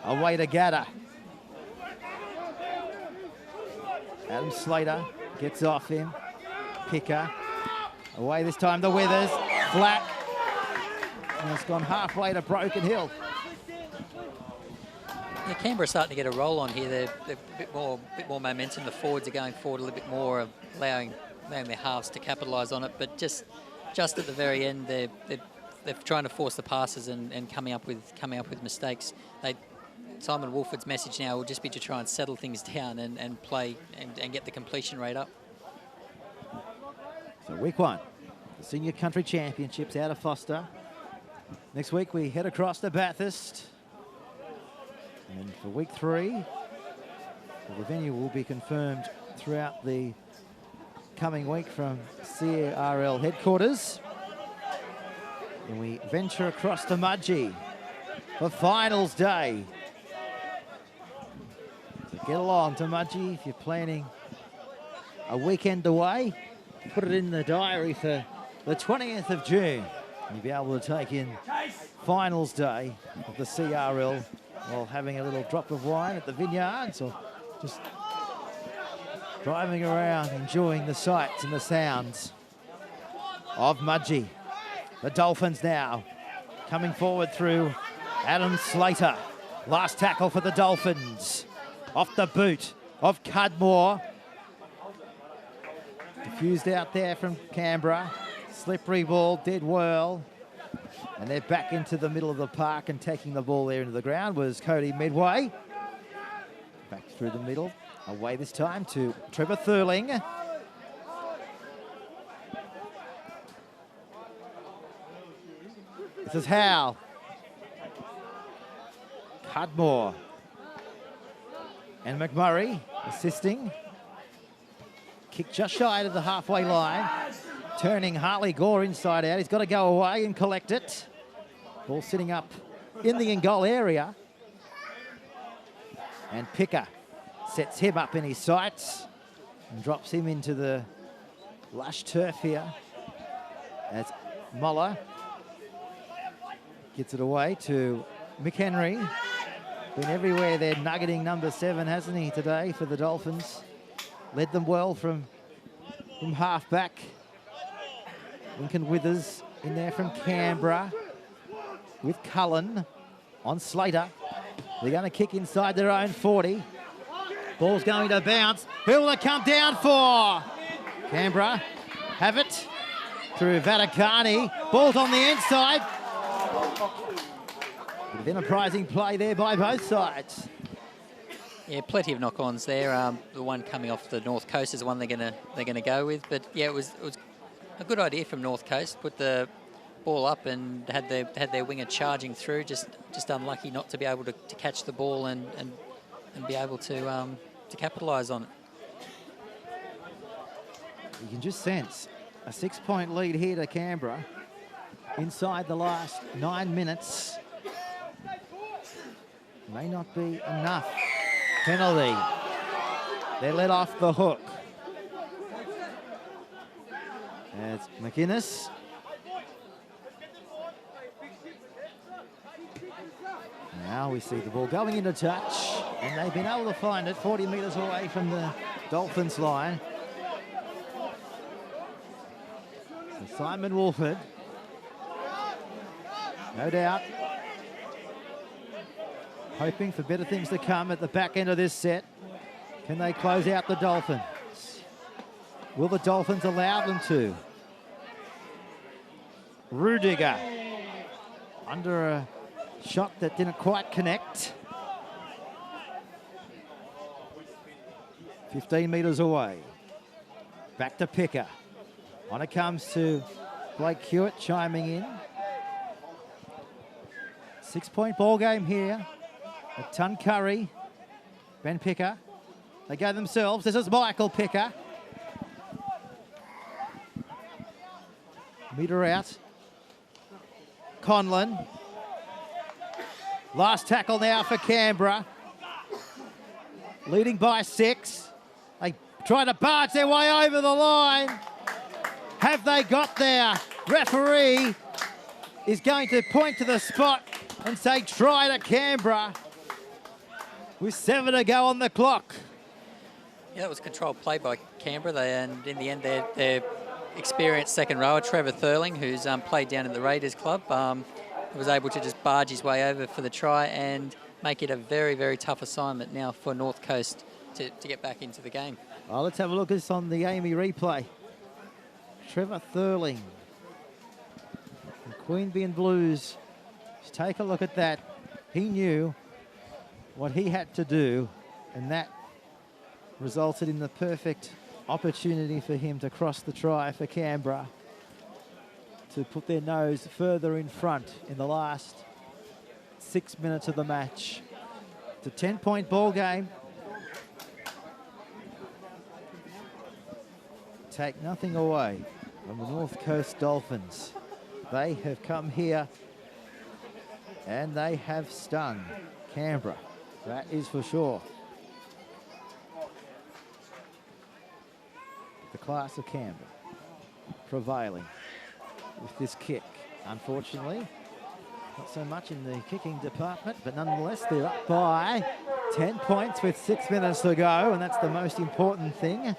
Away to Gatta. Adam Slater gets off him. Picker. Away this time to Withers. Flat. And it's gone halfway to Broken Hill. Yeah, Canberra starting to get a roll on here. They're a bit more momentum. The forwards are going forward a little bit more, allowing their halves to capitalise on it, but just at the very end, they're trying to force the passes and coming up with mistakes. Simon Wolford's message now will just be to try and settle things down and play and get the completion rate up. So week 1, the Senior Country Championships out of Foster. Next week we head across to Bathurst. And for week 3, the venue will be confirmed throughout the coming week from CRL headquarters. And we venture across to Mudgee for finals day. So get along to Mudgee if you're planning a weekend away. Put it in the diary for the 20th of June. You'll be able to take in finals day of the CRL while having a little drop of wine at the vineyards or just driving around, enjoying the sights and the sounds of Mudgee. The Dolphins now coming forward through Adam Slater. Last tackle for the Dolphins. Off the boot of Cudmore. Diffused out there from Canberra. Slippery ball, dead whirl. And they're back into the middle of the park, and taking the ball there into the ground was Cody Medway. Back through the middle. Away this time to Trevor Thurling. This is Howe. Cudmore. And McMurray assisting. Kick just shy of the halfway line. Turning Harley Gore inside out. He's got to go away and collect it. Ball sitting up in the in-goal area. And Picker sets him up in his sights and drops him into the lush turf here as Moller gets it away to McHenry. Been everywhere there, nuggeting number 7, hasn't he, today for the Dolphins? Led them well from half-back. Lincoln Withers in there from Canberra with Cullen on Slater. They're going to kick inside their own 40. Ball's going to bounce. Who will it come down for? Canberra have it through Vaticani. Ball's on the inside. Bit of enterprising play there by both sides. Yeah, plenty of knock-ons there. The one coming off the North Coast is the one they're gonna go with. But yeah, it was a good idea from North Coast. Put the ball up and had their winger charging through. Just unlucky not to be able to catch the ball and be able to capitalise on it. You can just sense a 6-point lead here to Canberra inside the last 9 minutes. May not be enough. Penalty. They're let off the hook. As McInnes. Now we see the ball going into touch, and they've been able to find it 40 metres away from the Dolphins line. So Simon Wolford, no doubt, hoping for better things to come at the back end of this set. Can they close out the Dolphins? Will the Dolphins allow them to? Rudiger under a shot that didn't quite connect. 15 metres away. Back to Picker. On it comes to Blake Hewitt chiming in. 6-point ball game here. At Tuncurry, Ben Picker. They go themselves. This is Michael Picker. Metre out. Conlon. Last tackle now for Canberra. Leading by 6. They try to barge their way over the line. Have they got there? Referee is going to point to the spot and say try to Canberra. With 7 to go on the clock. Yeah, that was controlled play by Canberra. And in the end, their experienced second rower, Trevor Thurling, who's played down in the Raiders club, was able to just barge his way over for the try and make it a very, very tough assignment now for North Coast to get back into the game. Well, let's have a look at this on the Amy replay. Trevor Thurling. The Queanbeyan Blues. Just take a look at that. He knew what he had to do, and that resulted in the perfect opportunity for him to cross the try for Canberra, to put their nose further in front in the last 6 minutes of the match. It's a 10-point ball game. Take nothing away from the North Coast Dolphins. They have come here and they have stunned Canberra. That is for sure. The class of Canberra prevailing with this kick. Unfortunately, not so much in the kicking department, but nonetheless, they're up by 10 points with 6 minutes to go, and that's the most important thing.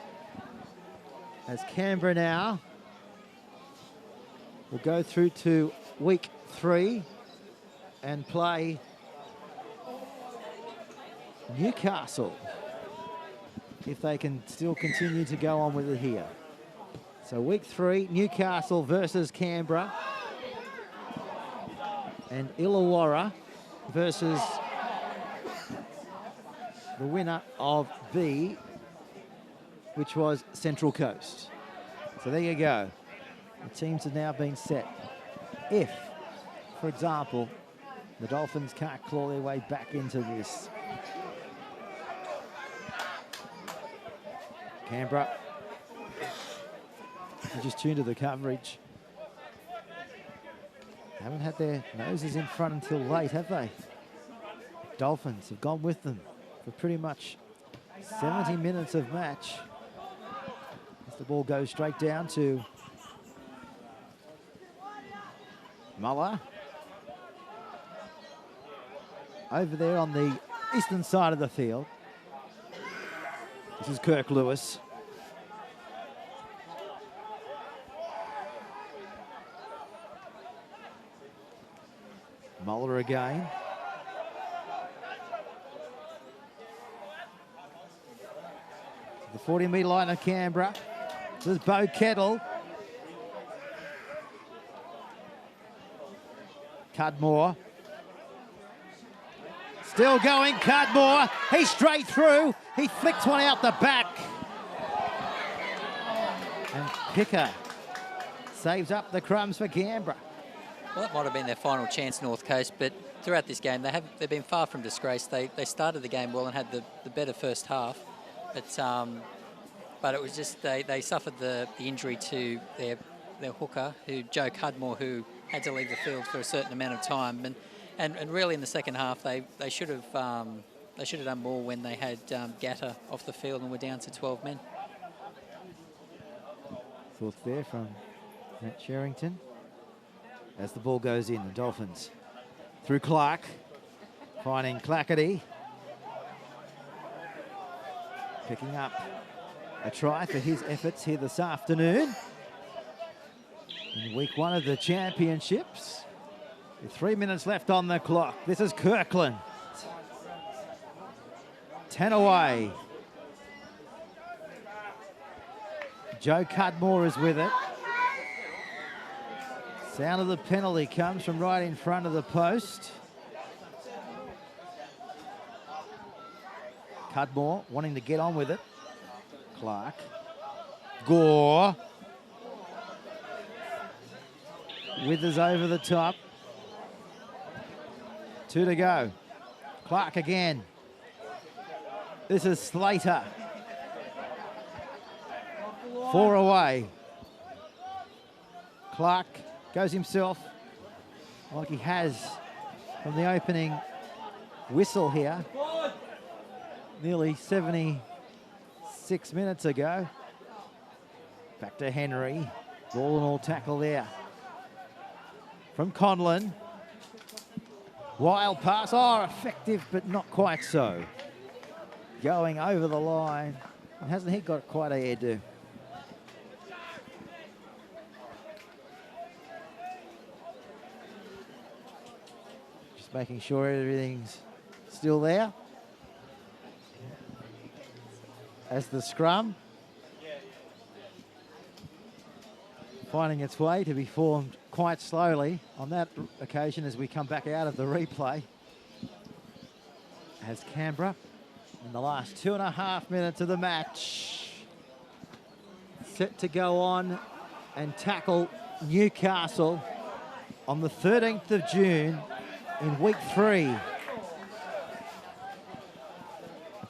As Canberra now will go through to week 3 and play Newcastle, if they can still continue to go on with it here. So week 3, Newcastle versus Canberra, and Illawarra versus the winner of B, which was Central Coast. So there you go. The teams have now been set. If, for example, the Dolphins can't claw their way back into this. Canberra, you just tune to the coverage. Haven't had their noses in front until late, have they? Dolphins have gone with them for pretty much 70 minutes of match. As the ball goes straight down to Muller. Over there on the eastern side of the field. This is Kirk Lewis. Muller again. The 40-metre line of Canberra. This is Bo Kettle. Cudmore. Still going, Cudmore. He's straight through. He flicks one out the back. And Picker saves up the crumbs for Canberra. Well, that might have been their final chance, North Coast, but throughout this game, they've been far from disgraced. They started the game well and had the better first half, but it was just they suffered the injury to their hooker, Joe Cudmore, who had to leave the field for a certain amount of time, and really in the second half they should have done more when they had Gatter off the field and were down to 12 men. Thoughts there from Matt Sherrington. As the ball goes in, the Dolphins through Clark, finding Clackety. Picking up a try for his efforts here this afternoon. In week 1 of the championships. With 3 minutes left on the clock. This is Kirkland. 10 away. Joe Cudmore is with it. Sound of the penalty comes from right in front of the post. Cudmore wanting to get on with it. Clark. Gore. Withers over the top. 2 to go. Clark again. This is Slater. 4 away. Clark goes himself like he has from the opening whistle here. Nearly 76 minutes ago. Back to Henry. Ball and all tackle there. From Conlon. Wild pass. Oh, effective, but not quite so. Going over the line. And hasn't he got quite a hairdo? Just making sure everything's still there. As the scrum. finding its way to be formed quite slowly on that occasion as we come back out of the replay. As Canberra, in the last 2.5 minutes of the match, set to go on and tackle Newcastle on the 13th of June in week 3.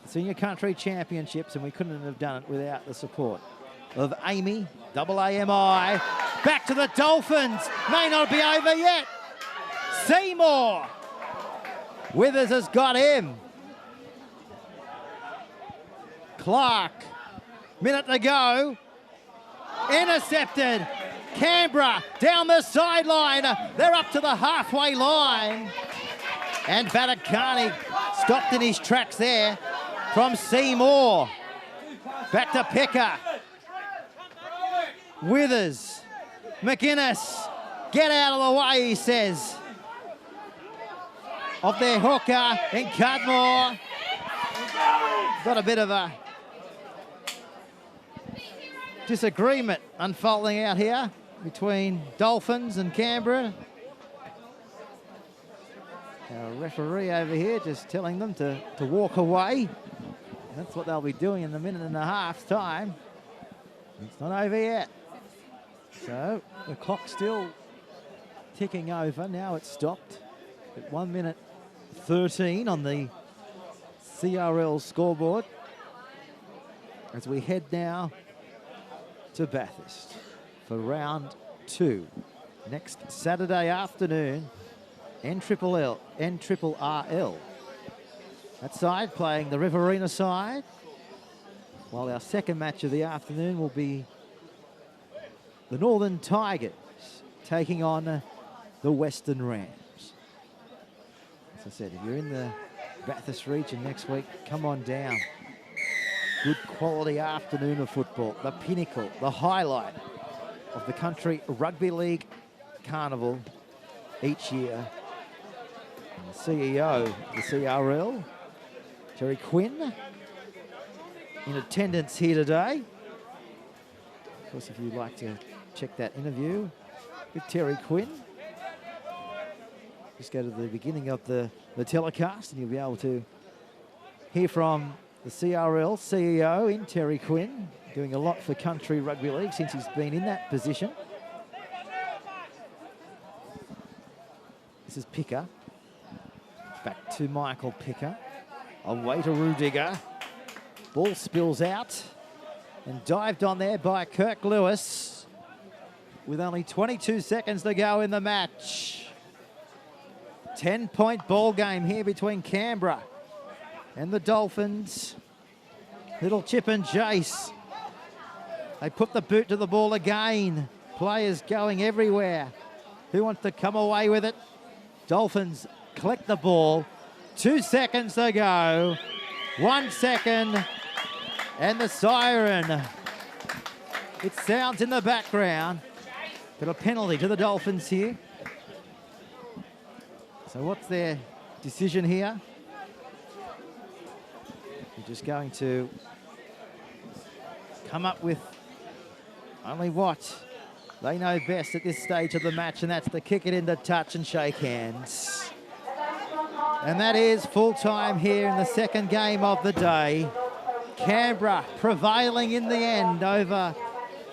Senior Country Championships, and we couldn't have done it without the support of Amy, AAMI. Back to the Dolphins. May not be over yet. Seymour. Withers has got him. Clark. Minute to go. Intercepted. Canberra down the sideline. They're up to the halfway line. And Vaticani stopped in his tracks there from Seymour. Back to Picker. Withers. McInnes. Get out of the way, he says. Of their hooker in Cudmore. Got a bit of a disagreement unfolding out here between Dolphins and Canberra. Our referee over here just telling them to walk away. That's what they'll be doing in a minute and a half's time. It's not over yet. So the clock's still ticking over. Now it's stopped at 1 minute 13 on the CRL scoreboard as we head now to Bathurst for round 2 next Saturday afternoon. NRRL. That side playing the Riverina side, while our second match of the afternoon will be the Northern Tigers taking on the Western Rams. As I said, if you're in the Bathurst region next week, come on down. Good quality afternoon of football, the pinnacle, the highlight of the country rugby league carnival each year. And the CEO of the CRL, Terry Quinn, in attendance here today. Of course, if you'd like to check that interview with Terry Quinn, just go to the beginning of the telecast and you'll be able to hear from the CRL CEO in Terry Quinn, doing a lot for country rugby league since he's been in that position. This is Picker. Back to Michael Picker. A Waite Rudiger. Ball spills out and dived on there by Kirk Lewis with only 22 seconds to go in the match. 10-point ball game here between Canberra and the Dolphins. Little chip and chase. They put the boot to the ball again. Players going everywhere. Who wants to come away with it? Dolphins collect the ball. 2 seconds to go. 1 second. And the siren. It sounds in the background. But a penalty to the Dolphins here. So what's their decision here? They're just going to come up with only what they know best at this stage of the match, and that's to kick it into touch and shake hands. And that is full time here in the second game of the day. Canberra prevailing in the end over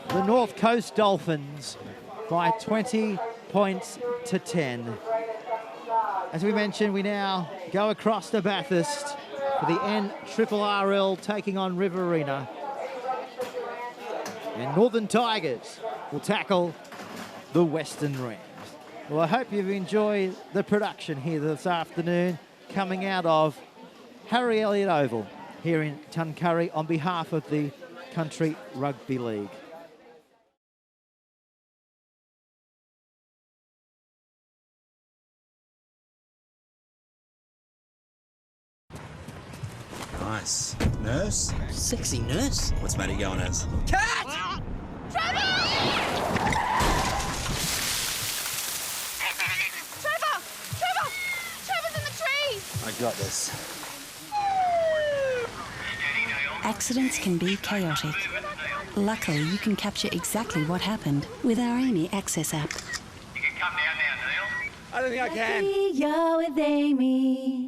the North Coast Dolphins by 20 points to 10. As we mentioned, we now go across to Bathurst for the NRRL taking on Riverina. And Northern Tigers will tackle the Western Rams. Well, I hope you've enjoyed the production here this afternoon coming out of Harry Elliott Oval here in Tuncurry on behalf of the Country Rugby League. Nice. Nurse? Sexy nurse. What's Matty going as? Cat! Trevor! Trevor! Trevor! Trevor's in the trees! I got this. Accidents can be chaotic. Luckily, you can capture exactly what happened with our Amy Access app. You can come down now, Neil. You're with Amy.